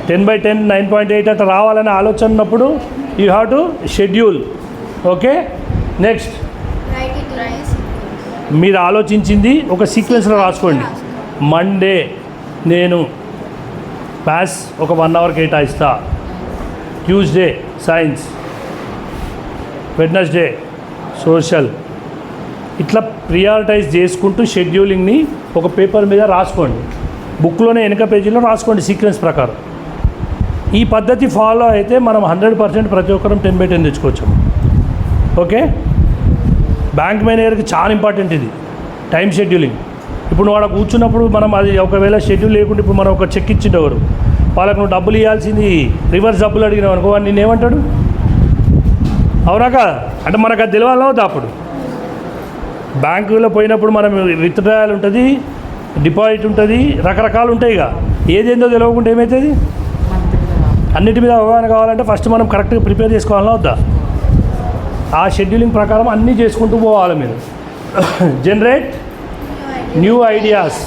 10/10 9.8 అట్లా రావాలనే ఆలోచన ఉన్నప్పుడు you have to schedule. Okay, next మీరు ఆలోచించింది ఒక సీక్వెన్స్లో రాసుకోండి. మండే నేను మ్యాథ్స్ ఒక 1 hour కేటాయిస్తా, ట్యూస్డే సైన్స్, వెడ్నెస్డే సోషల్, ఇట్లా ప్రియారిటైజ్ చేసుకుంటూ షెడ్యూలింగ్ని ఒక పేపర్ మీద రాసుకోండి. బుక్లోనే వెనక పేజీలో రాసుకోండి సీక్వెన్స్ ప్రకారం. ఈ పద్ధతి ఫాలో అయితే మనం 100% ప్రతి ఒక్కరం 10/10 తెచ్చుకోవచ్చు. ఓకే, బ్యాంక్ మేనేజర్కి చాలా ఇంపార్టెంట్ ఇది టైం షెడ్యూలింగ్. ఇప్పుడు వాడు కూర్చున్నప్పుడు మనం అది ఒకవేళ షెడ్యూల్ లేకుండా ఇప్పుడు మనం ఒక చెక్ ఇచ్చిండేవారు, వాళ్ళకు నువ్వు డబ్బులు ఇవ్వాల్సింది రివర్స్ డబ్బులు అడిగినావు అనుకో, వాడు నేనేమంటాడు? అవునా కాదా? అంటే మనకు అది తెలియాలి అవుతా. అప్పుడు బ్యాంకులో పోయినప్పుడు మనం విత్డ్రాయల్ ఉంటుంది, డిపాజిట్ ఉంటుంది, రకరకాలు ఉంటాయి. ఇక ఏదేందో తెలియకుండా ఏమవుతుంది? అన్నిటి మీద అవగాహన కావాలంటే ఫస్ట్ మనం కరెక్ట్గా ప్రిపేర్ చేసుకోవాలన్నా వద్దా? ఆ షెడ్యూలింగ్ ప్రకారం అన్నీ చేసుకుంటూ పోవాలి మీరు. Generate new ideas.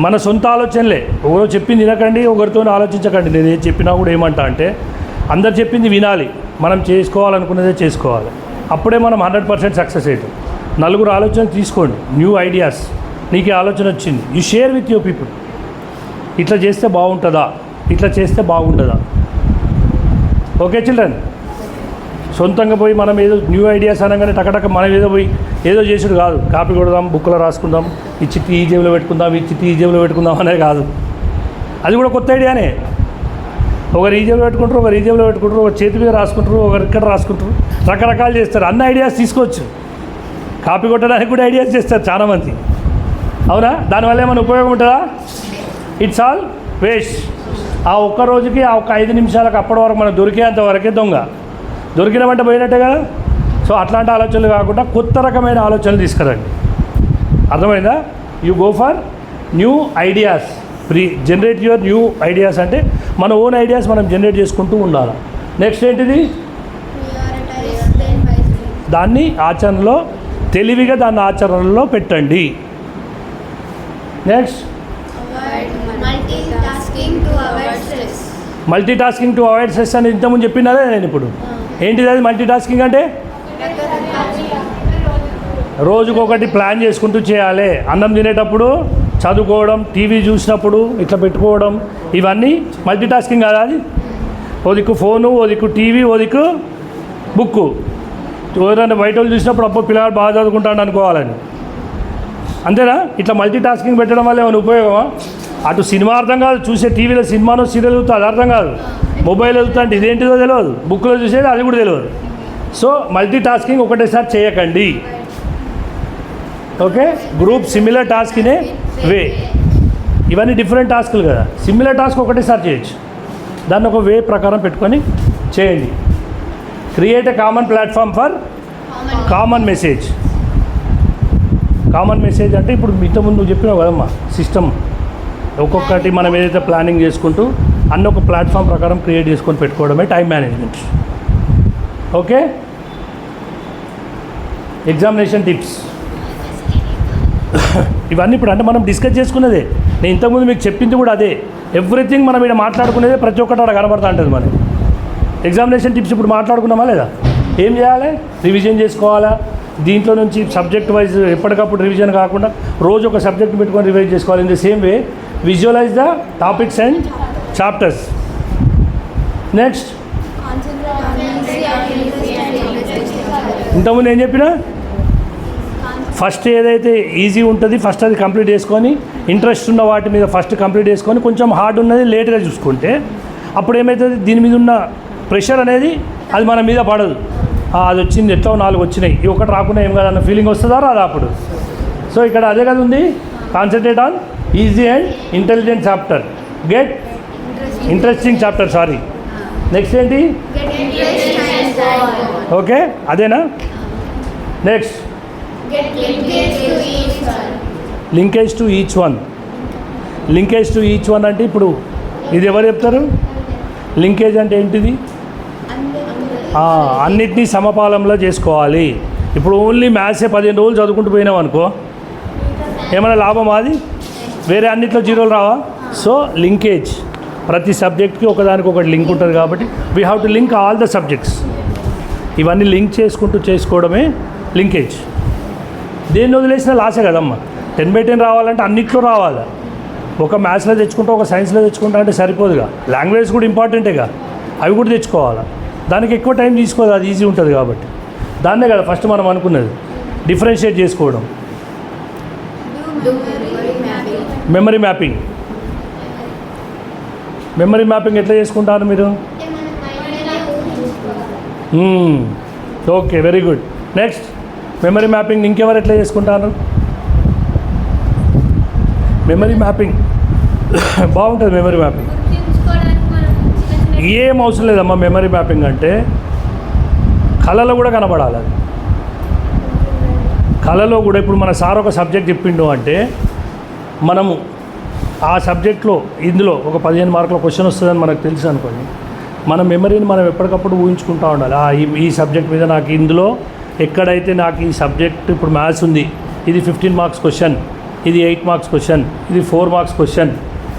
మన సొంత ఆలోచనలే, ఒకరు చెప్పింది వినకండి, ఒకరితో ఆలోచించకండి. నేను ఏం చెప్పినా కూడా ఏమంటా అంటే అందరు చెప్పింది వినాలి, మనం చేసుకోవాలనుకున్నదే చేసుకోవాలి. అప్పుడే మనం 100% సక్సెస్ అవుతాం. 4 ఆలోచన తీసుకోండి, న్యూ ఐడియాస్. నీకు ఆలోచన వచ్చింది, you share with your people. ఇట్లా చేస్తే బాగుంటుందా, ఇట్లా చేస్తే బాగుంటుందా? ఓకే చిల్డ్రన్, సొంతంగా పోయి మనం ఏదో న్యూ ఐడియాస్ అనగానే టకటక మనం ఏదో పోయి ఏదో చేసుడు కాదు. కాపీ కొడదాం, బుక్లో రాసుకుందాం, ఈ చిట్టి ఈ జేబులో పెట్టుకుందాం, ఈ చిట్టి ఈ జేబులో పెట్టుకుందాం అనేది కాదు. అది కూడా కొత్త ఐడియానే. ఒకరు ఈ జేబులో పెట్టుకుంటారు, ఒకరు ఈ జేబులో పెట్టుకుంటారు, ఒకరు చేతి మీద రాసుకుంటారు, ఒకరు ఇక్కడ రాసుకుంటారు, రకరకాలు చేస్తారు. అన్ని ఐడియాస్ తీసుకోవచ్చు. కాపీ కొట్టడానికి కూడా ఐడియాస్ చేస్తారు చాలామంది. అవునా? దానివల్ల ఏమైనా ఉపయోగం ఉంటుందా? It's all waste. ఆ ఒక్క రోజుకి ఆ ఒక్క 5 నిమిషాలకు అప్పటి వరకు మనకు దొరికేంత వరకే దొంగ. దొరికినామంటే పోయినట్టే కదా. సో అట్లాంటి ఆలోచనలు కాకుండా కొత్త రకమైన ఆలోచనలు తీసుకురండి. అర్థమైందా? You go for new ideas. Generate your new ideas అంటే మన ఓన్ ఐడియాస్ మనం జనరేట్ చేసుకుంటూ ఉండాలి. నెక్స్ట్ ఏంటిది? దాన్ని ఆచరణలో తెలివిగా దాన్ని ఆచరణలో పెట్టండి. Next multi tasking to avoid stress అని ఇంతకుముందు చెప్పినారే నేను. ఇప్పుడు ఏంటిది అది మల్టీ టాస్కింగ్ అంటే? రోజుకొకటి ప్లాన్ చేసుకుంటూ చేయాలి. అన్నం తినేటప్పుడు చదువుకోవడం, టీవీ చూసినప్పుడు ఇట్లా పెట్టుకోవడం, ఇవన్నీ మల్టీ టాస్కింగ్ కాదా? అది ఓ దిక్కు ఫోను, ఓ దిక్కు టీవీ, ఓ దిక్కు బుక్కు. ఎవరైనా బయట వాళ్ళు చూసినప్పుడు అప్పుడు పిల్లగాడు బాగా చదువుకుంటాడు అనుకోవాలని, అంతేనా? ఇట్లా మల్టీ టాస్కింగ్ పెట్టడం వల్ల ఏమైనా ఉపయోగమా? అటు సినిమా అర్థం కాదు, చూసే టీవీలో సినిమానో సీరియల్ చూస్తే అది అర్థం కాదు, మొబైల్ వెళ్తా అంటే ఇదేంటిదో తెలియదు, బుక్లో చూసేది అది కూడా తెలియదు. సో మల్టీ టాస్కింగ్ ఒకటేసారి చేయకండి. ఓకే, గ్రూప్ సిమిలర్ టాస్క్ ఇనే వే. ఇవన్నీ డిఫరెంట్ టాస్కులు కదా, సిమిలర్ టాస్క్ ఒకటేసారి చేయొచ్చు. దాన్ని ఒక వే ప్రకారం పెట్టుకొని చేయండి. Create a common platform for common message. Common message అంటే ఇప్పుడు ఇంతకుముందు నువ్వు చెప్పినావు కదమ్మా, సిస్టమ్ ఒక్కొక్కటి మనం ఏదైతే ప్లానింగ్ చేసుకుంటూ అన్ని ఒక ప్లాట్ఫామ్ ప్రకారం క్రియేట్ చేసుకొని పెట్టుకోవడమే time management. Okay, examination tips ఇవన్నీ ఇప్పుడు అంటే మనం డిస్కస్ చేసుకున్నదే. నేను ఇంతకుముందు మీకు చెప్పింది కూడా అదే. ఎవ్రీథింగ్ మనం ఇక్కడ మాట్లాడుకునేదే, ప్రతి ఒక్కటి అక్కడ కనబడతా ఉంటుంది మనకి. ఎగ్జామినేషన్ టిప్స్ ఇప్పుడు మాట్లాడుకున్నామా లేదా? ఏం చేయాలి? రివిజన్ చేసుకోవాలా? దీంట్లో నుంచి సబ్జెక్ట్ వైజ్ ఎప్పటికప్పుడు రివిజన్ కాకుండా రోజు ఒక సబ్జెక్ట్ పెట్టుకొని రివైజ్ చేసుకోవాలి. In the same way visualise the topics and chapters. Next, ఇంతకుముందు ఏం చెప్పినా, ఫస్ట్ ఏదైతే ఈజీ ఉంటుంది ఫస్ట్ అది కంప్లీట్ చేసుకొని, ఇంట్రెస్ట్ ఉన్న వాటి మీద ఫస్ట్ కంప్లీట్ చేసుకొని, కొంచెం హార్డ్ ఉన్నది లేట్గా చూసుకుంటే అప్పుడు ఏమవుతుంది, దీని మీద ఉన్న ప్రెషర్ అనేది అది మన మీద పడదు. అది వచ్చింది, ఎట్లా 4 వచ్చినాయి, ఈ ఒకటి రాకుండా ఏం కాదన్న ఫీలింగ్ వస్తుందా రాదా అప్పుడు? సో ఇక్కడ అదే కదా ఉంది, concentrate on easy and intelligent chapter, get interesting chapter. Sorry, next ఏంటి? ఓకే, అదేనా? Next, linkage to each one. Linkage to each one అంటే ఇప్పుడు ఇది ఎవరు చెప్తారు? లింకేజ్ అంటే ఏంటిది? అన్నిటినీ సమపాలంలో చేసుకోవాలి. ఇప్పుడు ఓన్లీ మ్యాథ్సే 15 రోజులు చదువుకుంటూ పోయినాం అనుకో, ఏమైనా లాభం? అది వేరే అన్నిట్లో జీరోలు రావా? సో లింకేజ్, ప్రతి సబ్జెక్ట్కి ఒకదానికి ఒకటి లింక్ ఉంటుంది కాబట్టి we have to link all the subjects. ఇవన్నీ లింక్ చేసుకుంటూ చేసుకోవడమే లింకేజ్. దేన్ని వదిలేసినా లాసే కదమ్మా. 10/10 రావాలంటే అన్నిట్లో రావాలి. ఒక మ్యాథ్స్లో తెచ్చుకుంటా, ఒక సైన్స్లో తెచ్చుకుంటా అంటే సరిపోదుగా. లాంగ్వేజ్ కూడా ఇంపార్టెంటేగా, అవి కూడా తెచ్చుకోవాలి. దానికి ఎక్కువ టైం తీసుకోదు, అది ఈజీ ఉంటుంది కాబట్టి. దాన్నే కదా ఫస్ట్ మనం అనుకున్నది, డిఫరెన్షియేట్ చేసుకోవడం. Memory mapping. మెమరీ మ్యాపింగ్ ఎట్లా చేసుకుంటారు మీరు? Okay, very good. Next, memory mapping ఇంకెవరు ఎట్లా చేసుకుంటారు? మెమరీ మ్యాపింగ్ బాగుంటుంది. మెమరీ మ్యాపింగ్ ఏం అవసరం లేదమ్మా. మెమరీ మ్యాపింగ్ అంటే కళలో కూడా కనబడాలి. అది కళలో కూడా ఇప్పుడు మన సార్ ఒక సబ్జెక్ట్ చెప్పిండు అంటే మనము ఆ సబ్జెక్ట్లో ఇందులో ఒక 15 మార్కుల క్వశ్చన్ వస్తుందని మనకు తెలుసు అనుకోండి, మన మెమరీని మనం ఎప్పటికప్పుడు ఊహించుకుంటూ ఉండాలి. ఈ సబ్జెక్ట్ మీద నాకు ఇందులో ఎక్కడైతే నాకు ఈ సబ్జెక్ట్ ఇప్పుడు మ్యాథ్స్ ఉంది, ఇది 15 మార్క్స్ క్వశ్చన్, ఇది 8 మార్క్స్ క్వశ్చన్, ఇది 4 మార్క్స్ క్వశ్చన్,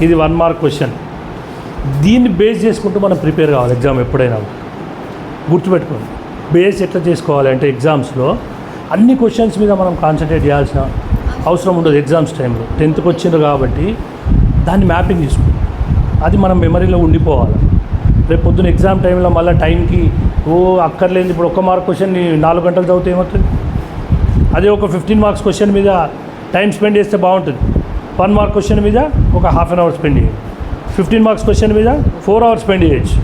ఇది 1 మార్క్ క్వశ్చన్. దీన్ని బేస్ చేసుకుంటూ మనం ప్రిపేర్ కావాలి ఎగ్జామ్ ఎప్పుడైనా. గుర్తుపెట్టుకోండి, బేస్ ఎట్లా చేసుకోవాలి అంటే ఎగ్జామ్స్లో అన్ని క్వశ్చన్స్ మీద మనం కాన్సన్ట్రేట్ చేయాల్సిన అవసరం ఉండదు. ఎగ్జామ్స్ టైంలో 10th వచ్చిండ్రు కాబట్టి దాన్ని మ్యాపింగ్ తీసుకుంటాం, అది మనం మెమరీలో ఉండిపోవాలి. రేపు పొద్దున్న ఎగ్జామ్ టైంలో మళ్ళీ టైంకి అక్కర్లేదు. ఇప్పుడు 1 మార్క్ క్వశ్చన్ 4 గంటలు చదివితే ఏమవుతుంది? అదే ఒక 15 మార్క్స్ క్వశ్చన్ మీద టైం స్పెండ్ చేస్తే బాగుంటుంది. 1 మార్క్ క్వశ్చన్ మీద ఒక ½ అన్ అవర్ స్పెండ్ చేయాలి, 15 మార్క్స్ క్వశ్చన్ మీద 4 అవర్స్ స్పెండ్ చేయొచ్చు.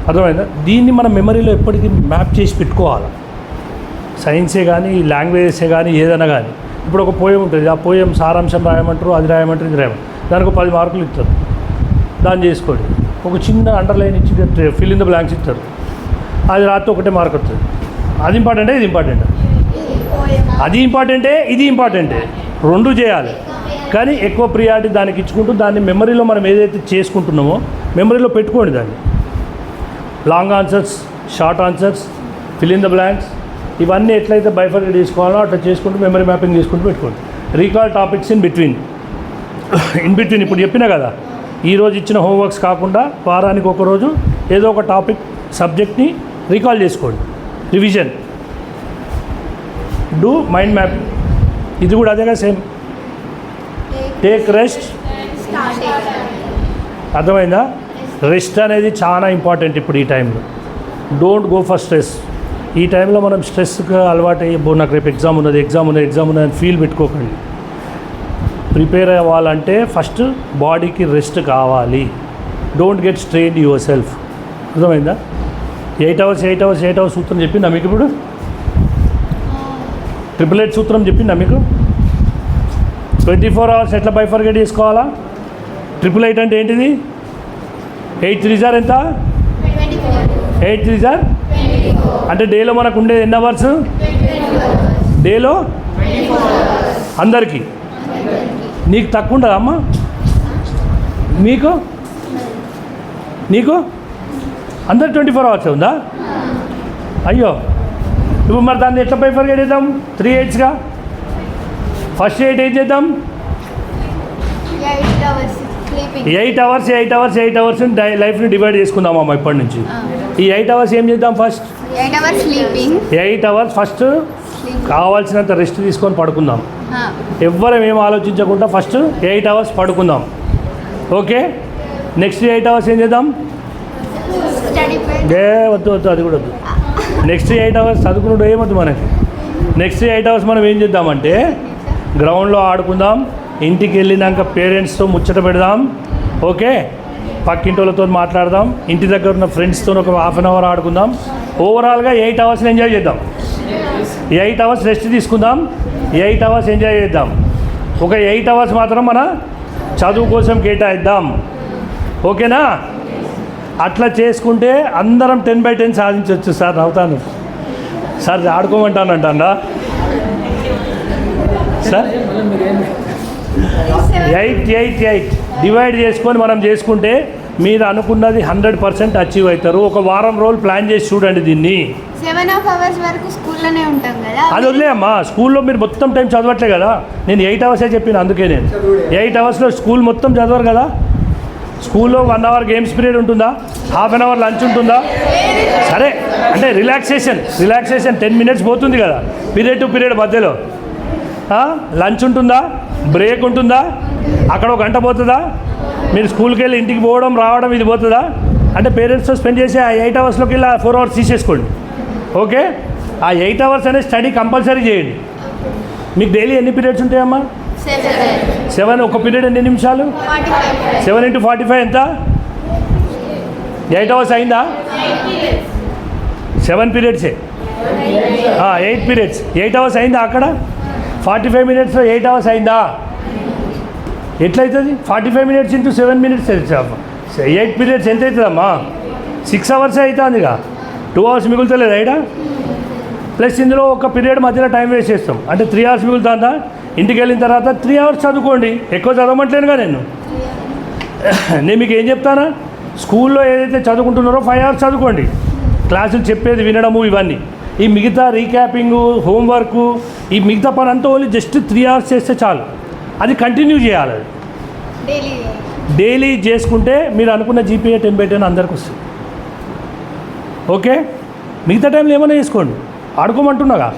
అర్థమైందా? దీన్ని మన మెమరీలో ఎప్పటికీ మ్యాప్ చేసి పెట్టుకోవాలి. సైన్సే కానీ, లాంగ్వేజెసే కానీ, ఏదైనా కానీ. ఇప్పుడు ఒక పోయం ఉంటుంది, ఆ పోయం సారాంశం రాయమంటారు, అది రాయమంటారు, ఇది రాయమంటారు. దానికి 10 మార్కులు ఇస్తారు, దాన్ని చేసుకోండి. ఒక చిన్న అండర్లైన్ ఇచ్చి ఫిల్ ఇన్ ద బ్లాంక్స్ ఇస్తారు, అది రాత్రి 1 మార్క్ వస్తుంది. అది ఇంపార్టెంటే, ఇది ఇంపార్టెంటే? అది ఇంపార్టెంటే, ఇది ఇంపార్టెంటే, 2 చేయాలి. కానీ ఎక్కువ ప్రియారిటీ దానికి ఇచ్చుకుంటూ దాన్ని మెమరీలో మనం ఏదైతే చేసుకుంటున్నామో మెమరీలో పెట్టుకోండి. దాన్ని long answers, short answers, fill in the blanks, ఇవన్నీ ఎట్లయితే బైఫర్కేట్ చేసుకోవాలో అట్లా చేసుకుంటూ మెమరీ మ్యాపింగ్ చేసుకుంటూ పెట్టుకోండి. Recall topics in between. ఇప్పుడు చెప్పినా కదా, ఈరోజు ఇచ్చిన హోంవర్క్స్ కాకుండా వారానికి ఒక రోజు ఏదో ఒక టాపిక్ సబ్జెక్ట్ని రీకాల్ చేసుకోండి. Revision, do mind mapping. ఇది కూడా అదేగా సేమ్. Take rest. అర్థమైందా? రెస్ట్ అనేది చాలా ఇంపార్టెంట్ ఇప్పుడు ఈ టైంలో. Don't go for stress. ఈ టైంలో మనం స్ట్రెస్కి అలవాటు అయ్యో నాకు రేపు ఎగ్జామ్ ఉన్నది అని ఫీల్ పెట్టుకోకండి. ప్రిపేర్ అవ్వాలంటే ఫస్ట్ బాడీకి రెస్ట్ కావాలి. Don't get strained your self. అర్థమైందా? 8 hours సూత్రం చెప్పిందా మీకు? ఇప్పుడు 888 సూత్రం చెప్పిందా మీకు? 24 hours ఎట్లా బైఫర్గేట్ చేసుకోవాలా? 888 అంటే ఏంటిది? 8 3s ఎంత? 8 3s అంటే డేలో మనకు ఉండేది ఎన్ని అవర్స్? డేలో అందరికీ. నీకు తక్కువ ఉండదా అమ్మా? నీకు అందరు 24 hours ఉందా? అయ్యో, ఇప్పుడు మరి దాన్ని ఎట్లా బైఫర్గేట్ చేద్దాం? 3 8sగా. ఫస్ట్ 8 ఏం చేద్దాం? 8 hours లైఫ్ని డివైడ్ చేసుకుందాం అమ్మ ఇప్పటి నుంచి. ఈ 8 hours ఏం చేద్దాం? ఫస్ట్ 8 hours ఫస్ట్ కావాల్సినంత రెస్ట్ తీసుకొని పడుకుందాం. ఎవ్వరం ఏం ఆలోచించకుండా ఫస్ట్ 8 hours పడుకుందాం. ఓకే, నెక్స్ట్ 8 hours ఏం చేద్దాం? వద్దు అది కూడా వద్దు. నెక్స్ట్ 8 hours చదువుకున్నాడు ఏమొద్దు మనకి. నెక్స్ట్ 8 hours మనం ఏం చేద్దామంటే గ్రౌండ్లో ఆడుకుందాం. ఇంటికి వెళ్ళినాక పేరెంట్స్తో ముచ్చట పెడదాం. ఓకే, పక్కింటి వాళ్ళతో మాట్లాడదాం. ఇంటి దగ్గర ఉన్న ఫ్రెండ్స్తో ఒక ½ an hour ఆడుకుందాం. ఓవరాల్గా 8 hours ఎంజాయ్ చేద్దాం. 8 hours రెస్ట్ తీసుకుందాం. 8 hours ఎంజాయ్ చేద్దాం. ఒక 8 hours మాత్రం మన చదువు కోసం కేటాయిద్దాం. ఓకేనా? అట్లా చేసుకుంటే అందరం 10/10 సాధించవచ్చు. సార్ నవ్వుతాను సార్, ఆడుకోమంటానంటా సార్. 8 డివైడ్ చేసుకొని మనం చేసుకుంటే మీరు అనుకున్నది 100% అచీవ్ అవుతారు. ఒక వారం రోజులు ప్లాన్ చేసి చూడండి దీన్ని. 7 hours వరకు స్కూల్లోనే ఉంటాం కదా. అది వదిలే అమ్మా, స్కూల్లో మీరు మొత్తం టైం చదవట్లే కదా. నేను 8 hours చెప్పిన, అందుకే నేను 8 hours స్కూల్ మొత్తం చదవరు కదా. స్కూల్లో 1 hour గేమ్స్ పీరియడ్ ఉంటుందా? ½ an hour లంచ్ ఉంటుందా? సరే, అంటే రిలాక్సేషన్ 10 minutes పోతుంది కదా పీరియడ్ టు పీరియడ్ మధ్యలో. లంచ్ ఉంటుందా? బ్రేక్ ఉంటుందా? అక్కడ 1 గంట పోతుందా? మీరు స్కూల్కి వెళ్ళి ఇంటికి పోవడం రావడం ఇది పోతుందా? అంటే పేరెంట్స్తో స్పెండ్ చేసి ఆ 8 hours వెళ్ళి 4 hours తీసేసుకోండి. ఓకే, ఆ 8 hours అనేది స్టడీ కంపల్సరీ చేయండి. మీకు డైలీ ఎన్ని పీరియడ్స్ ఉంటాయమ్మా? 7. ఒక పీరియడ్ ఎన్ని నిమిషాలు? 7 × 45 ఎంత? 8 hours అయిందా? 7 periods 8 periods 8 hours అయిందా? అక్కడ 45 minutes 8 hours అయిందా? ఎట్లయితుంది? 45 minutes × 7 minutes 8 periods ఎంత అవుతుందమ్మా? 6 hours అవుతుందిగా. 2 hours మిగులుతలేదు అయినా. ప్లస్ ఇందులో ఒక పీరియడ్ మధ్యలో టైం వేస్ట్ చేస్తాం, అంటే 3 hours మిగులుతుందా? ఇంటికి వెళ్ళిన తర్వాత 3 hours చదువుకోండి. ఎక్కువ చదవమంటలేనుగా నేను మీకు ఏం చెప్తానా? స్కూల్లో ఏదైతే చదువుకుంటున్నారో 5 hours చదువుకోండి. క్లాసులు చెప్పేది వినడము ఇవన్నీ. ఈ మిగతా రీక్యాపింగు, హోంవర్క్, ఈ మిగతా పని అంతా ఓన్లీ జస్ట్ 3 hours చేస్తే చాలు. అది కంటిన్యూ చేయాలి. డైలీ చేసుకుంటే మీరు అనుకున్న GPA 10/10 అందరికి వస్తుంది. ఓకే, మిగతా టైంలో ఏమైనా చేసుకోండి. ఆడుకోమంటున్నాగా,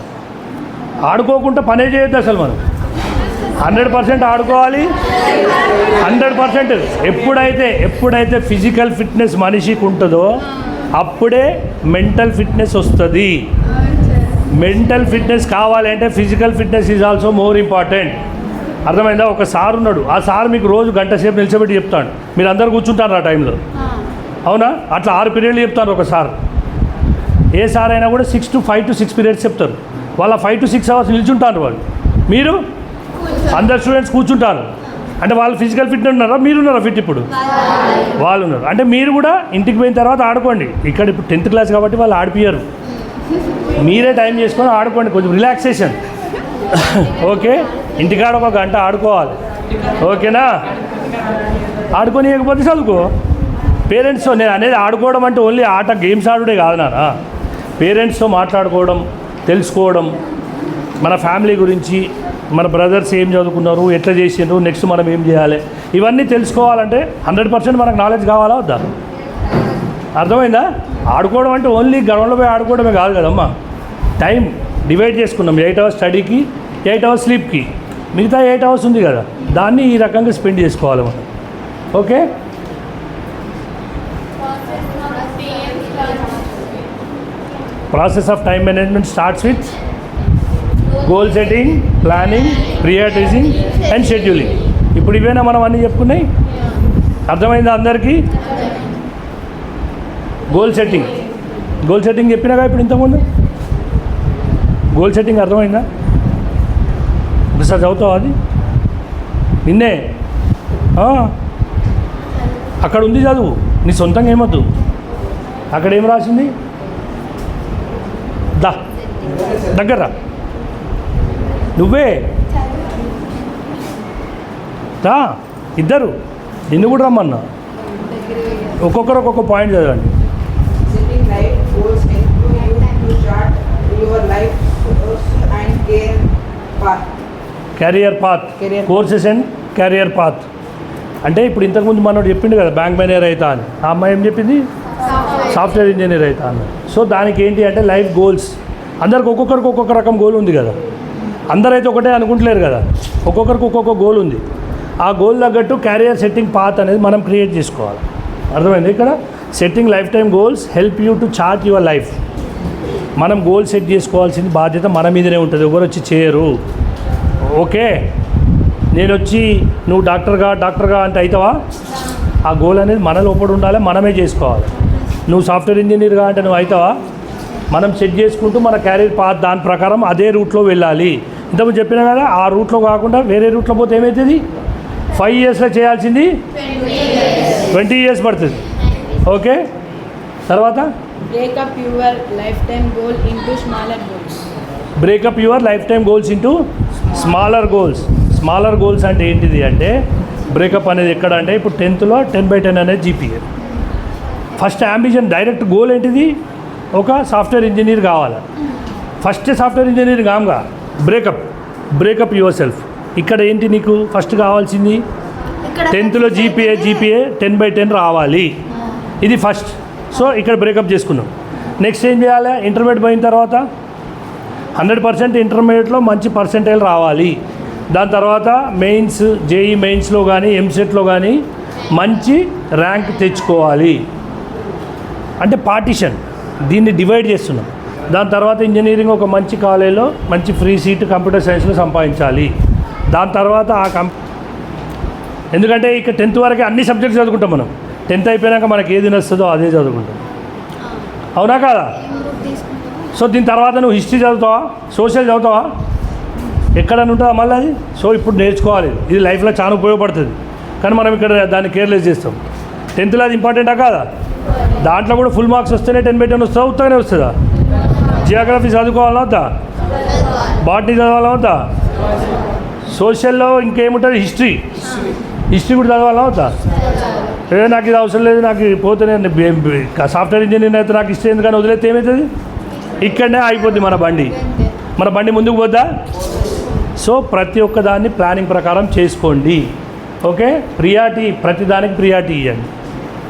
ఆడుకోకుండా పనే చేయొద్దు అసలు. మనం 100% ఆడుకోవాలి. 100% ఎప్పుడైతే ఫిజికల్ ఫిట్నెస్ మనిషికి ఉంటుందో అప్పుడే మెంటల్ ఫిట్నెస్ వస్తుంది. మెంటల్ ఫిట్నెస్ కావాలి అంటే physical fitness is also more important. అర్థమైందా? ఒక సార్ ఉన్నాడు, ఆ సార్ మీకు రోజు గంట సేపు నిలిచబెట్టి చెప్తాడు. మీరు అందరు కూర్చుంటారు ఆ టైంలో, అవునా? అట్లా 6 పీరియడ్లు చెప్తారు ఒక సార్. ఏ సార్ అయినా కూడా 5 to 6 periods చెప్తారు. వాళ్ళ 5 to 6 hours నిల్చుంటారు వాళ్ళు. మీరు అందరు స్టూడెంట్స్ కూర్చుంటారు. అంటే వాళ్ళు ఫిజికల్ ఫిట్ ఉన్నారా? మీరున్నారా ఫిట్? ఇప్పుడు వాళ్ళు ఉన్నారు. అంటే మీరు కూడా ఇంటికి పోయిన తర్వాత ఆడుకోండి. ఇక్కడ ఇప్పుడు 10th class కాబట్టి వాళ్ళు ఆడిపియ్యరు. మీరే టైం చేసుకొని ఆడుకోండి, కొంచెం రిలాక్సేషన్. ఓకే, ఇంటికాడ 1 గంట ఆడుకోవాలి. ఓకేనా? ఆడుకోనియకపోతే చదువుకో. పేరెంట్స్తో నేను అనేది ఆడుకోవడం అంటే ఓన్లీ ఆట గేమ్స్ ఆడుడే కాదు నాన్న. పేరెంట్స్తో మాట్లాడుకోవడం, తెలుసుకోవడం, మన ఫ్యామిలీ గురించి, మన బ్రదర్స్ ఏం చదువుకున్నారు, ఎట్లా చేసిండ్రు, నెక్స్ట్ మనం ఏం చేయాలి, ఇవన్నీ తెలుసుకోవాలంటే 100% మనకు నాలెడ్జ్ కావాలా వద్దా? అర్థమైందా? ఆడుకోవడం అంటే ఓన్లీ గ్రౌండ్లో పోయి ఆడుకోవడమే కాదు కదమ్మా. టైం డివైడ్ చేసుకున్నాం. 8 hours స్టడీకి, 8 hours స్లీప్కి. మిగతా 8 అవర్స్ ఉంది కదా, దాన్ని ఈ రకంగా స్పెండ్ చేసుకోవాలి మనం. Okay, process of time management starts with goal setting, planning, prioritising and scheduling. ఇప్పుడు ఇవేనా మనం అన్నీ చెప్పుకున్నాయి? అర్థమైందా అందరికీ? గోల్ సెట్టింగ్ చెప్పినాగా ఇప్పుడు ఇంతకుముందు. గోల్ సెట్టింగ్ అర్థమైందా? ఒకసారి చదువుతావా అది? నిన్నే అక్కడ ఉంది చదువు, నీ సొంతంగా ఏమొద్దు. అక్కడ ఏం రాసింది? దగ్గర నువ్వే ఇద్దరు నిన్ను కూడా రమ్మన్నా. ఒక్కొక్కరు ఒక్కొక్క పాయింట్ చదవండి. Carrier path, courses and carrier path. అంటే ఇప్పుడు ఇంతకుముందు మనోడు చెప్పిండు కదా బ్యాంక్ మేనేజర్ అవుతా అని, ఆ అమ్మాయి ఏం చెప్పింది? సాఫ్ట్వేర్ ఇంజనీర్ అవుతా అని. సో దానికి ఏంటి అంటే లైఫ్ గోల్స్. అందరికి ఒక్కొక్కరికి ఒక్కొక్క రకం గోల్ ఉంది కదా, అందరైతే ఒకటే అనుకుంటలేరు కదా, ఒక్కొక్కరికి ఒక్కొక్క గోల్ ఉంది. ఆ గోల్ తగ్గట్టు క్యారియర్ సెట్టింగ్ పాత్ అనేది మనం క్రియేట్ చేసుకోవాలి. అర్థమైంది? ఇక్కడ setting life time goals help you to chart your life. మనం గోల్ సెట్ చేసుకోవాల్సిన బాధ్యత మన మీదనే ఉంటుంది, ఎవరు వచ్చి చేయరు. ఓకే, నేను వచ్చి నువ్వు డాక్టర్గా అంటే అవుతావా? ఆ గోల్ అనేది మన లోపల ఉండాలి, మనమే చేసుకోవాలి. నువ్వు సాఫ్ట్వేర్ ఇంజనీర్గా అంటే నువ్వు అవుతావా? మనం సెట్ చేసుకుంటూ మన క్యారియర్ పాత్ దాని ప్రకారం అదే రూట్లో వెళ్ళాలి. ఇంతకుముందు చెప్పినా కదా, ఆ రూట్లో కాకుండా వేరే రూట్లో పోతే ఏమవుతుంది? 5 ఇయర్స్లో చేయాల్సింది 20 ఇయర్స్ పడుతుంది. ఓకే, తర్వాత breakup your life time goal into smaller goals. Breakup your life time goals into smaller goals. Smaller goals అంటే ఏంటిది అంటే, బ్రేకప్ అనేది ఎక్కడ అంటే ఇప్పుడు 10th 10/10 అనేది GPA. First ambition direct goal ఏంటిది? ఒక సాఫ్ట్వేర్ ఇంజనీర్ కావాలి. ఫస్ట్ సాఫ్ట్వేర్ ఇంజనీర్ కామ్గా బ్రేకప్ యువర్ సెల్ఫ్. ఇక్కడ ఏంటి నీకు ఫస్ట్ కావాల్సింది? 10th జీపీఏ 10/10 రావాలి, ఇది ఫస్ట్. సో ఇక్కడ బ్రేకప్ చేసుకున్నాం. నెక్స్ట్ ఏం చేయాలి? ఇంటర్మీడియట్ పోయిన తర్వాత 100% ఇంటర్మీడియట్లో మంచి పర్సెంటైల్ రావాలి. దాని తర్వాత మెయిన్స్, జేఈ మెయిన్స్లో కానీ ఎంసెట్లో కానీ మంచి ర్యాంక్ తెచ్చుకోవాలి. అంటే పార్టిషన్, దీన్ని డివైడ్ చేస్తున్నాం. దాని తర్వాత ఇంజనీరింగ్ ఒక మంచి కాలేజీలో మంచి ఫ్రీ సీట్ కంప్యూటర్ సైన్స్లో సంపాదించాలి. దాని తర్వాత ఎందుకంటే ఇక 10th వరకే అన్ని సబ్జెక్ట్స్ చదువుకుంటాం మనం. 10th అయిపోయాక మనకి ఏది నస్తుందో అదే చదువుకుంటాం, అవునా కాదా? సో దీని తర్వాత నువ్వు హిస్టరీ చదువుతావా, సోషల్ చదువుతావా, ఎక్కడని ఉంటుందా మళ్ళీ అది? సో ఇప్పుడు నేర్చుకోవాలి, ఇది లైఫ్లో చాలా ఉపయోగపడుతుంది. కానీ మనం ఇక్కడ దాన్ని కేర్లెస్ చేస్తాం. 10th అది ఇంపార్టెంటా కాదా? దాంట్లో కూడా ఫుల్ మార్క్స్ వస్తేనే 10/10 వస్తుందా, ఉత్తగానే వస్తుందా? జియోగ్రఫీ చదువుకోవాలా వద్దా? బాటనీ చదవాలా వద్దా? సోషల్లో ఇంకేముంటుంది? హిస్టరీ కూడా చదవాలా వద్దా? నాకు ఇది అవసరం లేదు, నాకు పోతే నేను సాఫ్ట్వేర్ ఇంజనీర్ అయితే నాకు హిస్టరీ ఎందుకని వదిలేస్తే ఏమవుతుంది? ఇక్కడనే ఆగిపోద్ది మన బండి ముందుకు పోద్దా? సో ప్రతి ఒక్క దాన్ని ప్లానింగ్ ప్రకారం చేసుకోండి. ఓకే, ప్రతిదానికి ప్రియారిటీ ఇవ్వండి.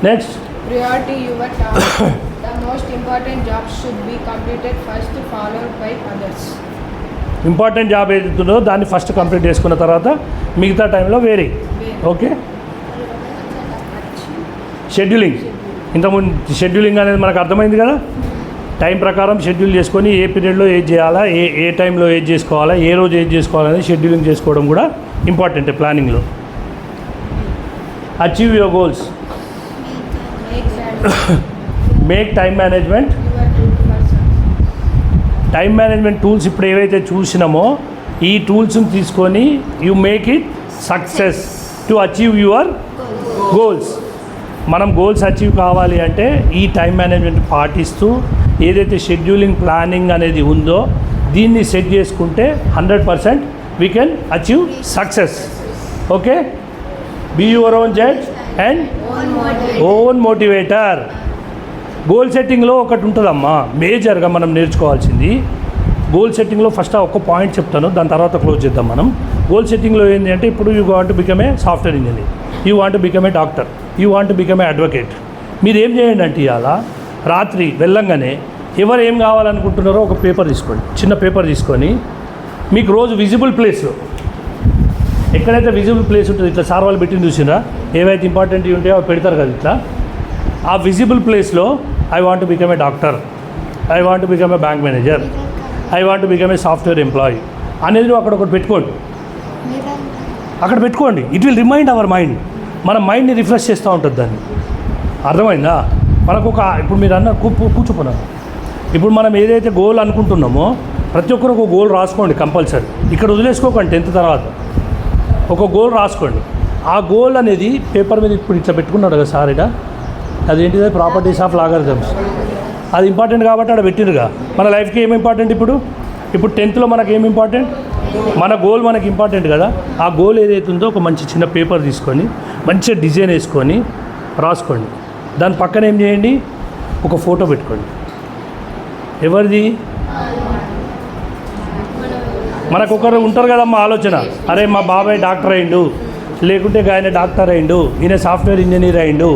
Next, priority your task. The most important jobs should be completed first, followed by others. Important job ఏదైతుందో దాన్ని ఫస్ట్ కంప్లీట్ చేసుకున్న తర్వాత మిగతా టైంలో వేరే. ఓకే, ఇంతకుముందు షెడ్యూలింగ్ అనేది మనకు అర్థమైంది కదా. టైం ప్రకారం షెడ్యూల్ చేసుకొని ఏ పీరియడ్లో ఏది చేయాలా, ఏ టైంలో ఏది చేసుకోవాలా, ఏ రోజు ఏది చేసుకోవాలని షెడ్యూలింగ్ చేసుకోవడం కూడా ఇంపార్టెంటే ప్లానింగ్లో. Achieve your goals. Make time management. Time management tools ఇప్పుడు ఏవైతే చూసినామో ఈ టూల్స్ని తీసుకొని you make it success to achieve your goals. మనం గోల్స్ అచీవ్ కావాలి అంటే ఈ టైం మేనేజ్మెంట్ పాటిస్తూ ఏదైతే షెడ్యూలింగ్ ప్లానింగ్ అనేది ఉందో దీన్ని సెట్ చేసుకుంటే 100% we can achieve success. Okay, be your own judge and own motivator. Goal సెట్టింగ్లో ఒకటి ఉంటుందమ్మా మేజర్గా మనం నేర్చుకోవాల్సింది. గోల్ సెట్టింగ్లో ఫస్ట్ ఒక్క పాయింట్ చెప్తాను, దాని తర్వాత క్లోజ్ చేద్దాం మనం. గోల్ సెట్టింగ్లో ఏంటి అంటే ఇప్పుడు you want to become a software engineer, you want to become a doctor, you want to become A advocate. మీరు ఏం చేయండి అంటే ఇవాళ రాత్రి వెళ్ళంగానే ఎవరు ఏం కావాలనుకుంటున్నారో ఒక పేపర్ తీసుకోండి, చిన్న పేపర్ తీసుకొని మీకు రోజు విజిబుల్ ప్లేస్లో ఎక్కడైతే విజిబుల్ ప్లేస్ ఉంటుంది ఇట్లా సార్ వాళ్ళు పెట్టింది చూసినా ఏవైతే ఇంపార్టెంట్ ఉంటాయో అవి పెడతారు కదా ఇట్లా ఆ విజిబుల్ ప్లేస్లో I want to become a doctor, I want to become a bank manager, I want to become a software employee అనేది నువ్వు అక్కడ ఒకటి పెట్టుకోండి, అక్కడ పెట్టుకోండి. It will remind our mind, మన మైండ్ని రిఫ్రెష్ చేస్తూ ఉంటుంది దాన్ని. అర్థమైందా? మనకు ఒక ఇప్పుడు మీరు అన్న కూర్చోపోయినారు. ఇప్పుడు మనం ఏదైతే గోల్ అనుకుంటున్నామో ప్రతి ఒక్కరు ఒక గోల్ రాసుకోండి కంపల్సరీ. ఇక్కడ వదిలేసుకోకండి 10th తర్వాత ఒక గోల్ రాసుకోండి. ఆ గోల్ అనేది పేపర్ మీద ఇప్పుడు ఇట్లా పెట్టుకున్నాడు కదా సార్, ఇక అదేంటిది ప్రాపర్టీస్ ఆఫ్ లాగరిథమ్స్, అది ఇంపార్టెంట్ కాబట్టి అక్కడ పెట్టిరుగా. మన లైఫ్కి ఏమి ఇంపార్టెంట్ ఇప్పుడు 10thలో మనకి ఏమి ఇంపార్టెంట్, మన గోల్ మనకి ఇంపార్టెంట్ కదా. ఆ గోల్ ఏదైతే ఉందో ఒక మంచి చిన్న పేపర్ తీసుకొని మంచిగా డిజైన్ వేసుకొని రాసుకోండి. దాని పక్కన ఏం చేయండి, ఒక ఫోటో పెట్టుకోండి. ఎవరిది? మనకు ఒకరు ఉంటారు కదమ్మా ఆలోచన, అరే మా బాబాయ్ డాక్టర్ అయిండు, లేకుంటే ఆయన డాక్టర్ అయిండు, ఈయన సాఫ్ట్వేర్ ఇంజనీర్ అయిండు.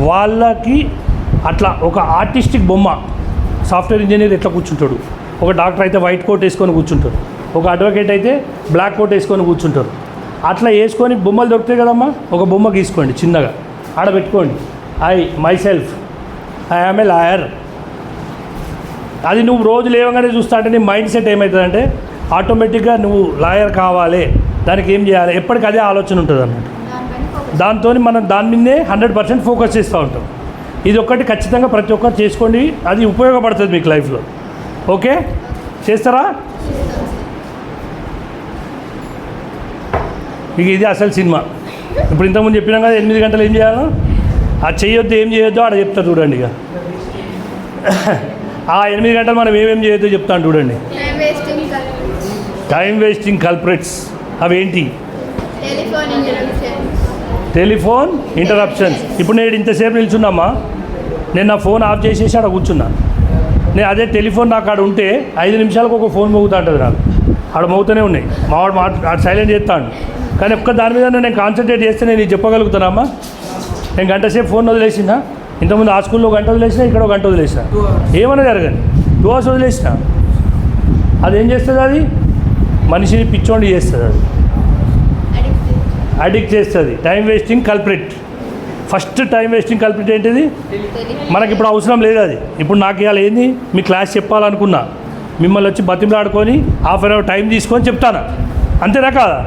వాళ్ళకి అట్లా ఒక ఆర్టిస్టిక్ బొమ్మ, సాఫ్ట్వేర్ ఇంజనీర్ ఎట్లా కూర్చుంటాడు, ఒక డాక్టర్ అయితే వైట్ కోట్ వేసుకొని కూర్చుంటారు, ఒక అడ్వకేట్ అయితే బ్లాక్ కోట్ వేసుకొని కూర్చుంటారు. అట్లా వేసుకొని బొమ్మలు దొరుకుతాయి కదమ్మా, ఒక బొమ్మ గీసుకోండి చిన్నగా, ఆడ పెట్టుకోండి. Myself I am a lawyer. అది నువ్వు రోజు లేవగానే చూస్తా అంటే నీ మైండ్ సెట్ ఏమవుతుందంటే ఆటోమేటిక్గా నువ్వు లాయర్ కావాలి, దానికి ఏం చేయాలి, ఎప్పటికీ అదే ఆలోచన ఉంటుంది అన్నట్టు. దాంతో మనం దాని మీదే 100% ఫోకస్ చేస్తూ ఉంటాం. ఇది ఒక్కటి ఖచ్చితంగా ప్రతి ఒక్కరు చేసుకోండి, అది ఉపయోగపడుతుంది మీకు లైఫ్లో. ఓకే, చేస్తారా? ఇక ఇది అసలు సినిమా. ఇప్పుడు ఇంతకుముందు చెప్పినాం కదా 8 గంటలు ఏం చేయాలో, అది చేయొద్దు ఏం చేయొద్దో ఆడ చెప్తా చూడండి. ఇక ఆ 8 గంటలు మనం ఏమేమి చేయొద్దో చెప్తాను చూడండి. టైం వేస్టింగ్ కల్ప్రిట్స్ అవేంటి? Telephone interruptions. ఇప్పుడు నేను ఇంతసేపు నిల్చున్నామా, నేను నా ఫోన్ ఆఫ్ చేసేసి ఆడ కూర్చున్నా. నేను అదే టెలిఫోన్ నాకు ఆడ ఉంటే 5 నిమిషాలకు ఒక ఫోన్ మోగుతూ ఉంటుంది నాకు, ఆడ మోగుతూనే ఉన్నాయి. ఆడ సైలెంట్ చేస్తాను, కానీ ఒక్క దాని మీద నేను కాన్సన్ట్రేట్ చేస్తే నేను ఇది చెప్పగలుగుతానమ్మా. నేను గంట సేపు ఫోన్ వదిలేసిన, ఇంతకుముందు ఆ స్కూల్లో గంట వదిలేసిన, ఇక్కడ ఒక గంట వదిలేసిన, ఏమన్నా జరగండి 2 hours వదిలేసిన. అదేం చేస్తుంది? అది మనిషిని పిచ్చోండి చేస్తుంది, అది అడిక్ట్ చేస్తుంది. Time wasting culprit. First time wasting culprit ఏంటిది? మనకి ఇప్పుడు అవసరం లేదు అది. ఇప్పుడు నాకు ఇవాళ ఏంది మీ క్లాస్ చెప్పాలనుకున్నా, మిమ్మల్ని వచ్చి బతిమలాడుకొని ½ an hour టైం తీసుకొని చెప్తాను, అంతేనా కాదా?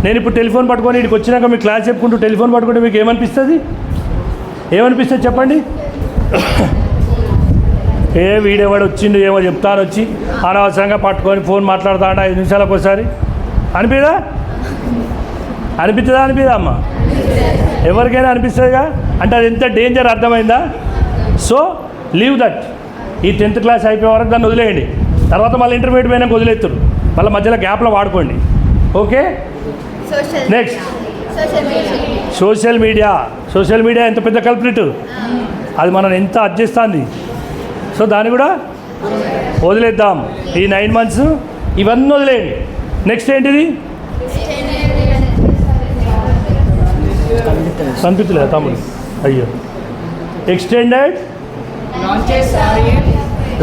నేను ఇప్పుడు టెలిఫోన్ పట్టుకొని ఇక్కడికి వచ్చినాక మీ క్లాస్ చెప్పుకుంటూ టెలిఫోన్ పట్టుకుంటే మీకు ఏమనిపిస్తుంది? ఏమనిపిస్తుంది చెప్పండి? వీడేవాడు వచ్చిండు ఏమో చెప్తాను వచ్చి అనవసరంగా పట్టుకొని ఫోన్ మాట్లాడుతా 5 నిమిషాలకు ఒకసారి అనిపిదా? అనిపిస్తుందా? అమ్మా ఎవరికైనా అనిపిస్తుందిగా. అంటే అది ఎంత డేంజర్ అర్థమైందా? So leave that. ఈ 10th క్లాస్ అయిపోయే వరకు దాన్ని వదిలేయండి. తర్వాత మళ్ళీ ఇంటర్మీడియట్ పోయినాక వదిలేస్తారు, మళ్ళీ మధ్యలో గ్యాప్లో వాడుకోండి. Okay, next social media. Social media ఎంత పెద్ద కల్ప్రిట్, అది మనం ఎంత అడ్జేస్తుంది. సో దాన్ని కూడా వదిలేద్దాం. ఈ 9 months ఇవన్నీ వదిలేయండి. నెక్స్ట్ ఏంటిది? కనిపించలేదు తమ్ముడు, అయ్యో. Extended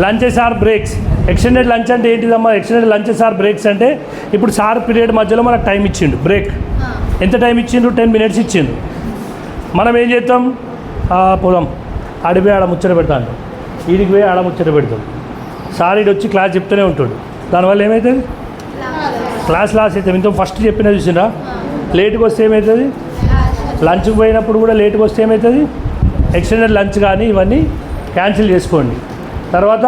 lunches or breaks. Extended lunch అంటే ఏంటిదమ్మా? ఎక్స్టెండెడ్ లంచెస్ ఆర్ బ్రేక్స్ అంటే ఇప్పుడు సార్ పీరియడ్ మధ్యలో మనకు టైం ఇచ్చిండు, బ్రేక్. ఎంత టైం ఇచ్చిండ్రు? 10 minutes ఇచ్చిండు. మనం ఏం చేస్తాం? పోదాం ఆడిపోయి ఆడ ముచ్చట పెడతాను, ఈడికి పోయి ఆడ ముచ్చట పెడతాం. సార్ ఈడు వచ్చి క్లాస్ చెప్తూనే ఉంటాడు. దానివల్ల ఏమవుతుంది? క్లాస్ లాస్ అవుతాం. ఇంత ఫస్ట్ చెప్పినా చూసిండ్రా, లేట్గా వస్తే ఏమవుతుంది? లంచ్కి పోయినప్పుడు కూడా లేట్గా వస్తే ఏమవుతుంది? ఎక్స్టెండెడ్ లంచ్ కానీ ఇవన్నీ క్యాన్సిల్ చేసుకోండి. తర్వాత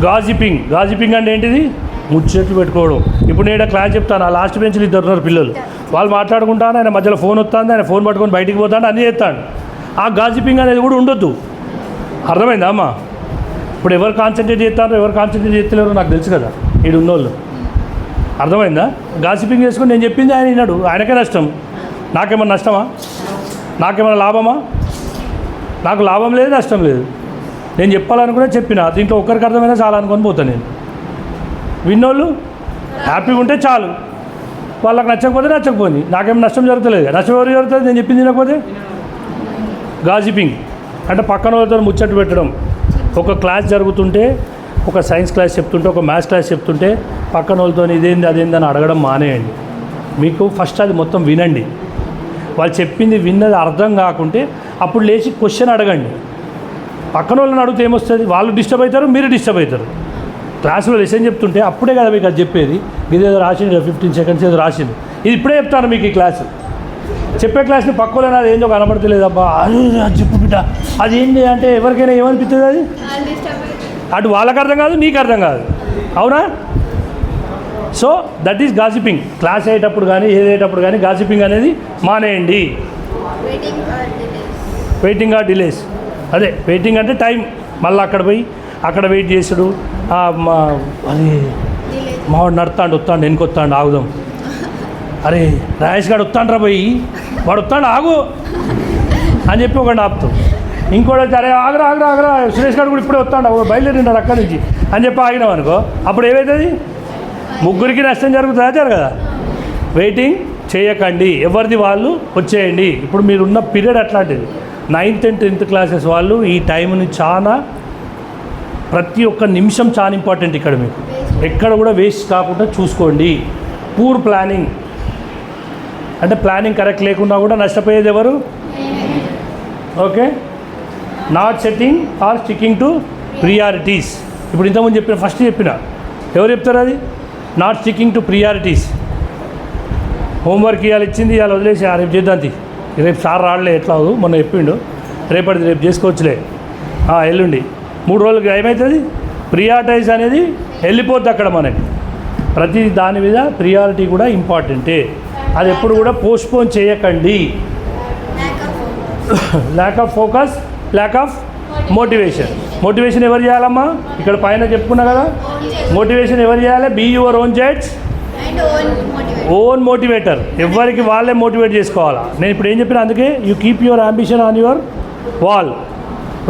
గాసిపింగ్. గాసిపింగ్ అంటే ఏంటిది? ముచ్చట్లు పెట్టుకోవడం. ఇప్పుడు నేను క్లాస్ చెప్తాను, ఆ లాస్ట్ బెంచ్లు 2 ఉన్నారు పిల్లలు, వాళ్ళు మాట్లాడుకుంటాను, ఆయన మధ్యలో ఫోన్ వస్తుంది, ఆయన ఫోన్ పట్టుకొని బయటికి పోతాడు, అన్నీ చేస్తాడు. ఆ గాసిపింగ్ అనేది కూడా ఉండొద్దు. అర్థమైందా అమ్మా? ఇప్పుడు ఎవరు కాన్సన్ట్రేట్ చేస్తారో ఎవరు కాన్సన్ట్రేట్ చేస్తలేరో నాకు తెలుసు కదా, ఈడు ఉన్నోళ్ళు. అర్థమైందా? గాసిపింగ్ చేసుకుని నేను చెప్పింది ఆయన విన్నాడు, ఆయనకే నష్టం, నాకేమన్నా నష్టమా? నాకేమన్నా లాభమా? నాకు లాభం లేదు, నష్టం లేదు. నేను చెప్పాలనుకునే చెప్పిన, దీంట్లో ఒక్కరికి అర్థమైనా చాలా అనుకొని పోతాను నేను. విన్నోళ్ళు హ్యాపీగా ఉంటే చాలు, వాళ్ళకి నచ్చకపోతే నచ్చకపోయింది, నాకేం నష్టం జరుగుతలేదు. నష్టం ఎవరు జరుగుతుంది? నేను చెప్పింది తినకపోతే. గాసిపింగ్ అంటే పక్కన వాళ్ళతో ముచ్చట్టు పెట్టడం. ఒక క్లాస్ జరుగుతుంటే ఒక సైన్స్ క్లాస్ చెప్తుంటే ఒక మ్యాథ్స్ క్లాస్ చెప్తుంటే పక్కన వాళ్ళతో ఇదేంది అదేంది అని అడగడం మానేయండి. మీకు ఫస్ట్ అది మొత్తం వినండి. వాళ్ళు చెప్పింది విన్నది అర్థం కాకుంటే అప్పుడు లేచి క్వశ్చన్ అడగండి. పక్కన వాళ్ళని అడిగితే ఏమొస్తుంది, వాళ్ళు డిస్టర్బ్ అవుతారు, మీరు డిస్టర్బ్ అవుతారు. క్లాసులో లెసన్ చెప్తుంటే అప్పుడే కదా మీకు అది చెప్పేది, ఇదేదో రాసింది 15 సెకండ్స్ ఏదో రాసింది, ఇది ఇప్పుడే చెప్తాను మీకు ఈ క్లాసు. చెప్పే క్లాస్ని పక్కలో అది ఏందో కనబడతలేదు, అబ్బా అది చెప్పు బిడ్డ అది ఏంటి అంటే ఎవరికైనా ఏమనిపిస్తుంది, అది అటు వాళ్ళకి అర్థం కాదు, నీకు అర్థం కాదు, అవునా? So that is gossiping. Class అయ్యేటప్పుడు కానీ ఏదయ్యేటప్పుడు కానీ గాసిపింగ్ అనేది మానేయండి. వెయిటింగ్ ఆర్ డిలేస్, అదే వెయిటింగ్ అంటే టైం, మళ్ళీ అక్కడ పోయి అక్కడ వెయిట్ చేసుడు, అది మావాడు నడుతాడు వస్తాడు వెనుకొస్తాడు ఆగుదాం, అరే రాయేష్ గారు వస్తాండ్రా పోయి వాడు వస్తాడు ఆగు అని చెప్పి ఒకటి ఆపుతాం. ఇంకోటి వచ్చి అరే ఆగరా ఆగరా ఆగరా సురేష్ గారు కూడా ఇప్పుడే వస్తాడు బయలుదేరింటాడు అక్కడి నుంచి అని చెప్పి ఆగినాం అనుకో, అప్పుడు ఏమవుతుంది, ముగ్గురికి నష్టం జరుగుతుందా జరగదా? వెయిటింగ్ చేయకండి, ఎవరిది వాళ్ళు వచ్చేయండి. ఇప్పుడు మీరున్న పీరియడ్ అట్లాంటిది. 9th and 10th క్లాసెస్ వాళ్ళు ఈ టైంని చాలా, ప్రతి ఒక్క నిమిషం చాలా ఇంపార్టెంట్ ఇక్కడ. మీకు ఎక్కడ కూడా వేస్ట్ కాకుండా చూసుకోండి. పూర్ ప్లానింగ్ అంటే ప్లానింగ్ కరెక్ట్ లేకుండా కూడా నష్టపోయేది ఎవరు? Okay, not setting or sticking to priorities. ఇప్పుడు ఇంతకుముందు చెప్పిన ఫస్ట్ చెప్పిన ఎవరు చెప్తారు అది? Not sticking to priorities. Homework ఇవాళ ఇచ్చింది, ఇవాళ వదిలేసి రేపు చేద్దాంతి, రేపు సార్ రాడలే ఎట్లా మొన్న చెప్పిండు, రేపటిది రేపు చేసుకోవచ్చులే, ఎల్లుండి 3 రోజులకి ఏమవుతుంది, ప్రియారిటైజ్ అనేది వెళ్ళిపోద్ది అక్కడ మనకి. ప్రతి దాని మీద ప్రియారిటీ కూడా ఇంపార్టెంటే, అది ఎప్పుడు కూడా పోస్ట్పోన్ చేయకండి. Lack of focus, lack of motivation. Motivation ఎవరు చేయాలమ్మా? ఇక్కడ పైన చెప్పుకున్నా కదా, మోటివేషన్ ఎవరు చేయాలి? Be your own judge, own motivator. ఎవరికి వాళ్ళే మోటివేట్ చేసుకోవాలా. నేను ఇప్పుడు ఏం చెప్పినా అందుకే, you keep your ambition on your wall.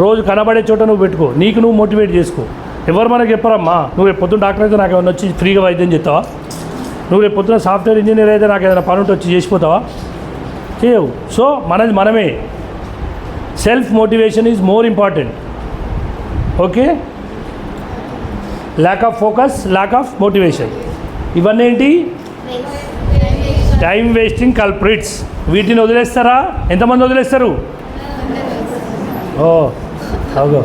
రోజు కనబడే చోట నువ్వు పెట్టుకో, నీకు నువ్వు మోటివేట్ చేసుకో. ఎవరు మనకు చెప్పరమ్మా, నువ్వు రేపు పొద్దున్న డాక్టర్ అయితే నాకు ఏమైనా వచ్చి ఫ్రీగా వైద్యం చేస్తావా? నువ్వు రేపు పొద్దున్న సాఫ్ట్వేర్ ఇంజనీర్ అయితే నాకు ఏదైనా పని ఉంటే వచ్చి చేసిపోతావా? చేయవు. సో మనది మనమే. Self motivation is more important. Okay, lack of focus, lack of motivation, ఇవన్నీ ఏంటి? Time wasting culprits. వీటిని వదిలేస్తారా? ఎంతమంది వదిలేస్తారు? ఓ అవుగో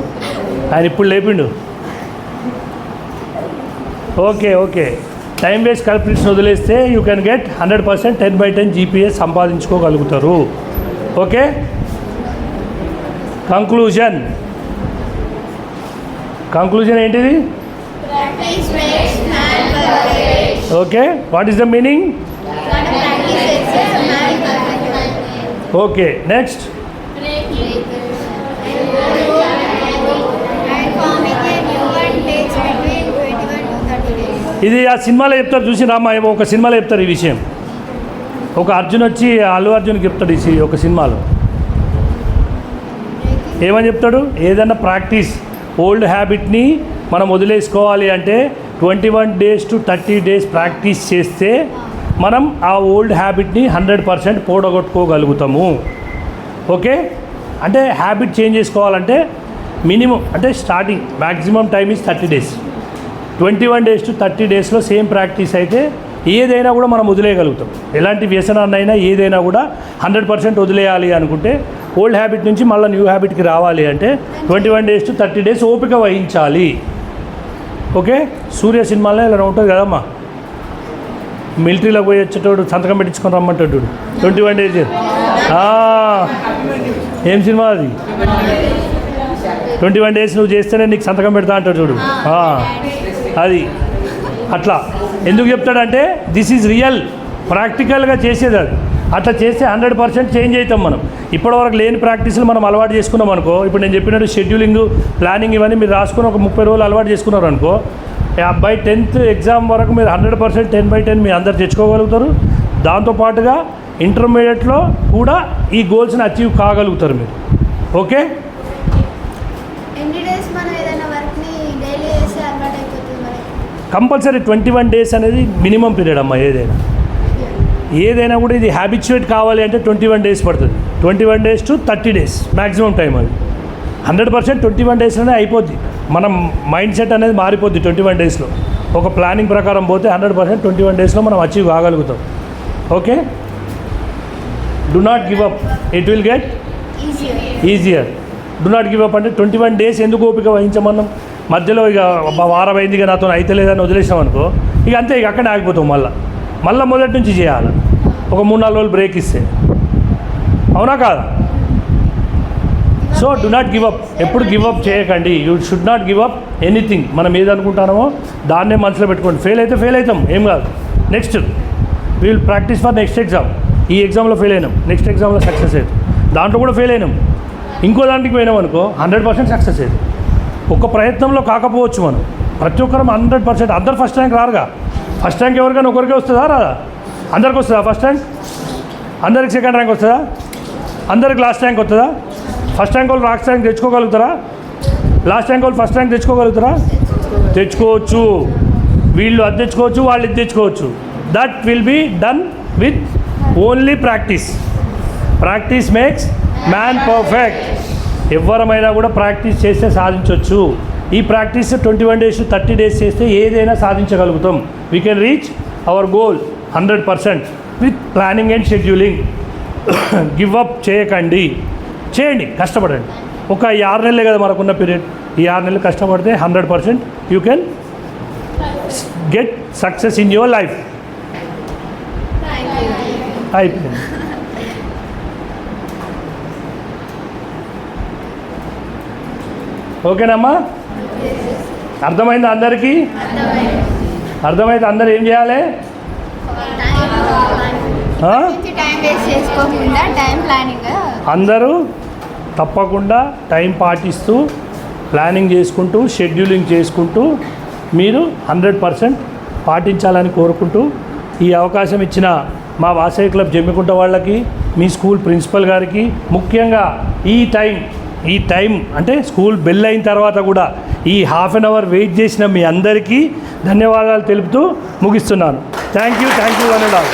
ఆయన ఇప్పుడు లేపిండు. ఓకే ఓకే, టైం వేస్ట్ కల్ప్రిట్స్ని వదిలేస్తే యూ కెన్ గెట్ 100% 10/10 GPA సంపాదించుకోగలుగుతారు. ఓకే, కంక్లూజన్ ఏంటిది? Okay, what is the meaning? Okay, next. ఇది ఆ సినిమాలో చెప్తారు చూసి రామ్మా, ఒక సినిమాలో చెప్తారు ఈ విషయం. ఒక అర్జున్ వచ్చి అల్లు అర్జున్కి చెప్తాడు ఈ ఒక సినిమాలో. ఏమని చెప్తాడు? ఏదన్నా ప్రాక్టీస్, ఓల్డ్ హ్యాబిట్ని మనం వదిలేసుకోవాలి అంటే 21 days to 30 days ప్రాక్టీస్ చేస్తే మనం ఆ ఓల్డ్ హ్యాబిట్ని 100% పోడగొట్టుకోగలుగుతాము. ఓకే, అంటే హ్యాబిట్ చేంజ్ చేసుకోవాలంటే మినిమం అంటే starting maximum time is 30 days. 21 days to 30 daysలో సేమ్ ప్రాక్టీస్ అయితే ఏదైనా కూడా మనం వదిలేయగలుగుతాం. ఎలాంటి వ్యసనాన్నైనా ఏదైనా కూడా 100% వదిలేయాలి అనుకుంటే, ఓల్డ్ హ్యాబిట్ నుంచి మళ్ళీ న్యూ హ్యాబిట్కి రావాలి అంటే 21 days to 30 days ఓపిక వహించాలి. ఓకే, సూర్య సినిమాలో ఇలా ఉంటుంది కదమ్మా, మిలిటరీలోకి పోయి వచ్చేటోడు సంతకం పెట్టించుకొని రమ్మంటాడు 21 days. ఏం సినిమా అది? 21 days నువ్వు చేస్తేనే నీకు సంతకం పెడతా అంటాడు చూడు, అది అట్లా. ఎందుకు చెప్తాడంటే దిస్ ఈజ్ రియల్, ప్రాక్టికల్గా చేసేది అది. అట్లా చేస్తే 100% చేంజ్ అవుతాం మనం. ఇప్పటివరకు లేని ప్రాక్టీసులు మనం అలవాటు చేసుకున్నాం అనుకో, ఇప్పుడు నేను చెప్పినట్టు షెడ్యూలింగ్, ప్లానింగ్ ఇవన్నీ మీరు రాసుకుని ఒక 30 రోజులు అలవాటు చేసుకున్నారు అనుకో, బై 10th ఎగ్జామ్ వరకు మీరు 100% 10/10 మీరు అందరు తెచ్చుకోగలుగుతారు. దాంతోపాటుగా ఇంటర్మీడియట్లో కూడా ఈ గోల్స్ని అచీవ్ కాగలుగుతారు మీరు. ఓకే, కంపల్సరీ 21 days అనేది మినిమం పీరియడ్ అమ్మా. ఏదైనా కూడా ఇది హ్యాబిచ్యుయేట్ కావాలి అంటే 21 days పడుతుంది. 21 days to 30 days maximum time అది. 100% 21 డేస్లోనే అయిపోద్ది. మనం మైండ్ సెట్ అనేది మారిపోద్ది 21 డేస్లో. ఒక ప్లానింగ్ ప్రకారం పోతే 100% 21 డేస్లో మనం అచీవ్ కాగలుగుతాం. Okay, do not give up, it will get easier. Do not give up అంటే 21 డేస్ ఎందుకు ఓపిక వహించమన్నాం? మధ్యలో ఇక వారం అయింది ఇక నాతో అయితే లేదని వదిలేసాం అనుకో, ఇక అంతే, ఇక అక్కడే ఆగిపోతాం. మళ్ళీ మొదటి నుంచి చేయాలి. ఒక 3-4 రోజులు బ్రేక్ ఇస్తే, అవునా కాదా? So do not give up, ఎప్పుడు గివ్ అప్ చేయకండి. You should not give up anything. మనం ఏది అనుకుంటామో దాన్నే మనసులో పెట్టుకోండి. ఫెయిల్ అయితే ఫెయిల్ అవుతాం, ఏం కాదు. Next will practice for next exam. ఈ ఎగ్జామ్లో ఫెయిల్ అయినాం, నెక్స్ట్ ఎగ్జామ్లో సక్సెస్ అవుతాం. దాంట్లో కూడా ఫెయిల్ అయినాం, ఇంకో దాంట్లోకి పోయినాం అనుకో 100% సక్సెస్ అవుతాం. ఒక్క ప్రయత్నంలో కాకపోవచ్చు మనం, ప్రతి ఒక్కరం 100%. అందరు ఫస్ట్ ర్యాంక్ రారుగా. ఫస్ట్ ర్యాంక్ ఎవరికైనా ఒకరికే వస్తుందా రాదా? అందరికి వస్తుందా ఫస్ట్ ర్యాంక్? అందరికి సెకండ్ ర్యాంక్ వస్తుందా? అందరికి లాస్ట్ ర్యాంక్ వస్తుందా? ఫస్ట్ ర్యాంక్ వాళ్ళు లాస్ట్ ర్యాంక్ తెచ్చుకోగలుగుతారా? లాస్ట్ ర్యాంక్ వాళ్ళు ఫస్ట్ ర్యాంక్ తెచ్చుకోగలుగుతారా? తెచ్చుకోవచ్చు. వీళ్ళు అది తెచ్చుకోవచ్చు, వాళ్ళు ఇది తెచ్చుకోవచ్చు. That will be done with only practice. Practice makes man perfect. ఎవరమైనా కూడా ప్రాక్టీస్ చేస్తే సాధించవచ్చు. ఈ ప్రాక్టీస్ 21 డేస్ 30 డేస్ చేస్తే ఏదైనా సాధించగలుగుతాం. We can reach our goal 100% with planning and scheduling. Give up చేయకండి, చేయండి, కష్టపడండి. ఒక 6 నెలలే కదా మనకున్న పీరియడ్. ఈ 6 నెలలు కష్టపడితే 100% you can get success in your life. అయిపోయింది. ఓకేనమ్మా? అర్థమైంది అందరికీ? అర్థమైతే అందరు ఏం చేయాలి? టైం వేస్ట్ చేసుకోకుండా టైం ప్లానింగ్ అందరూ తప్పకుండా టైం పాటిస్తూ ప్లానింగ్ చేసుకుంటూ షెడ్యూలింగ్ చేసుకుంటూ మీరు 100% పాటించాలని కోరుకుంటూ ఈ అవకాశం ఇచ్చిన మా వాసవి క్లబ్ జమ్మికుంట వాళ్ళకి, మీ స్కూల్ ప్రిన్సిపల్ గారికి, ముఖ్యంగా ఈ టైం అంటే స్కూల్ బెల్ అయిన తర్వాత కూడా ఈ ½ అన్ అవర్ వెయిట్ చేసిన మీ అందరికీ ధన్యవాదాలు తెలుపుతూ ముగిస్తున్నాను. Thank you one and all.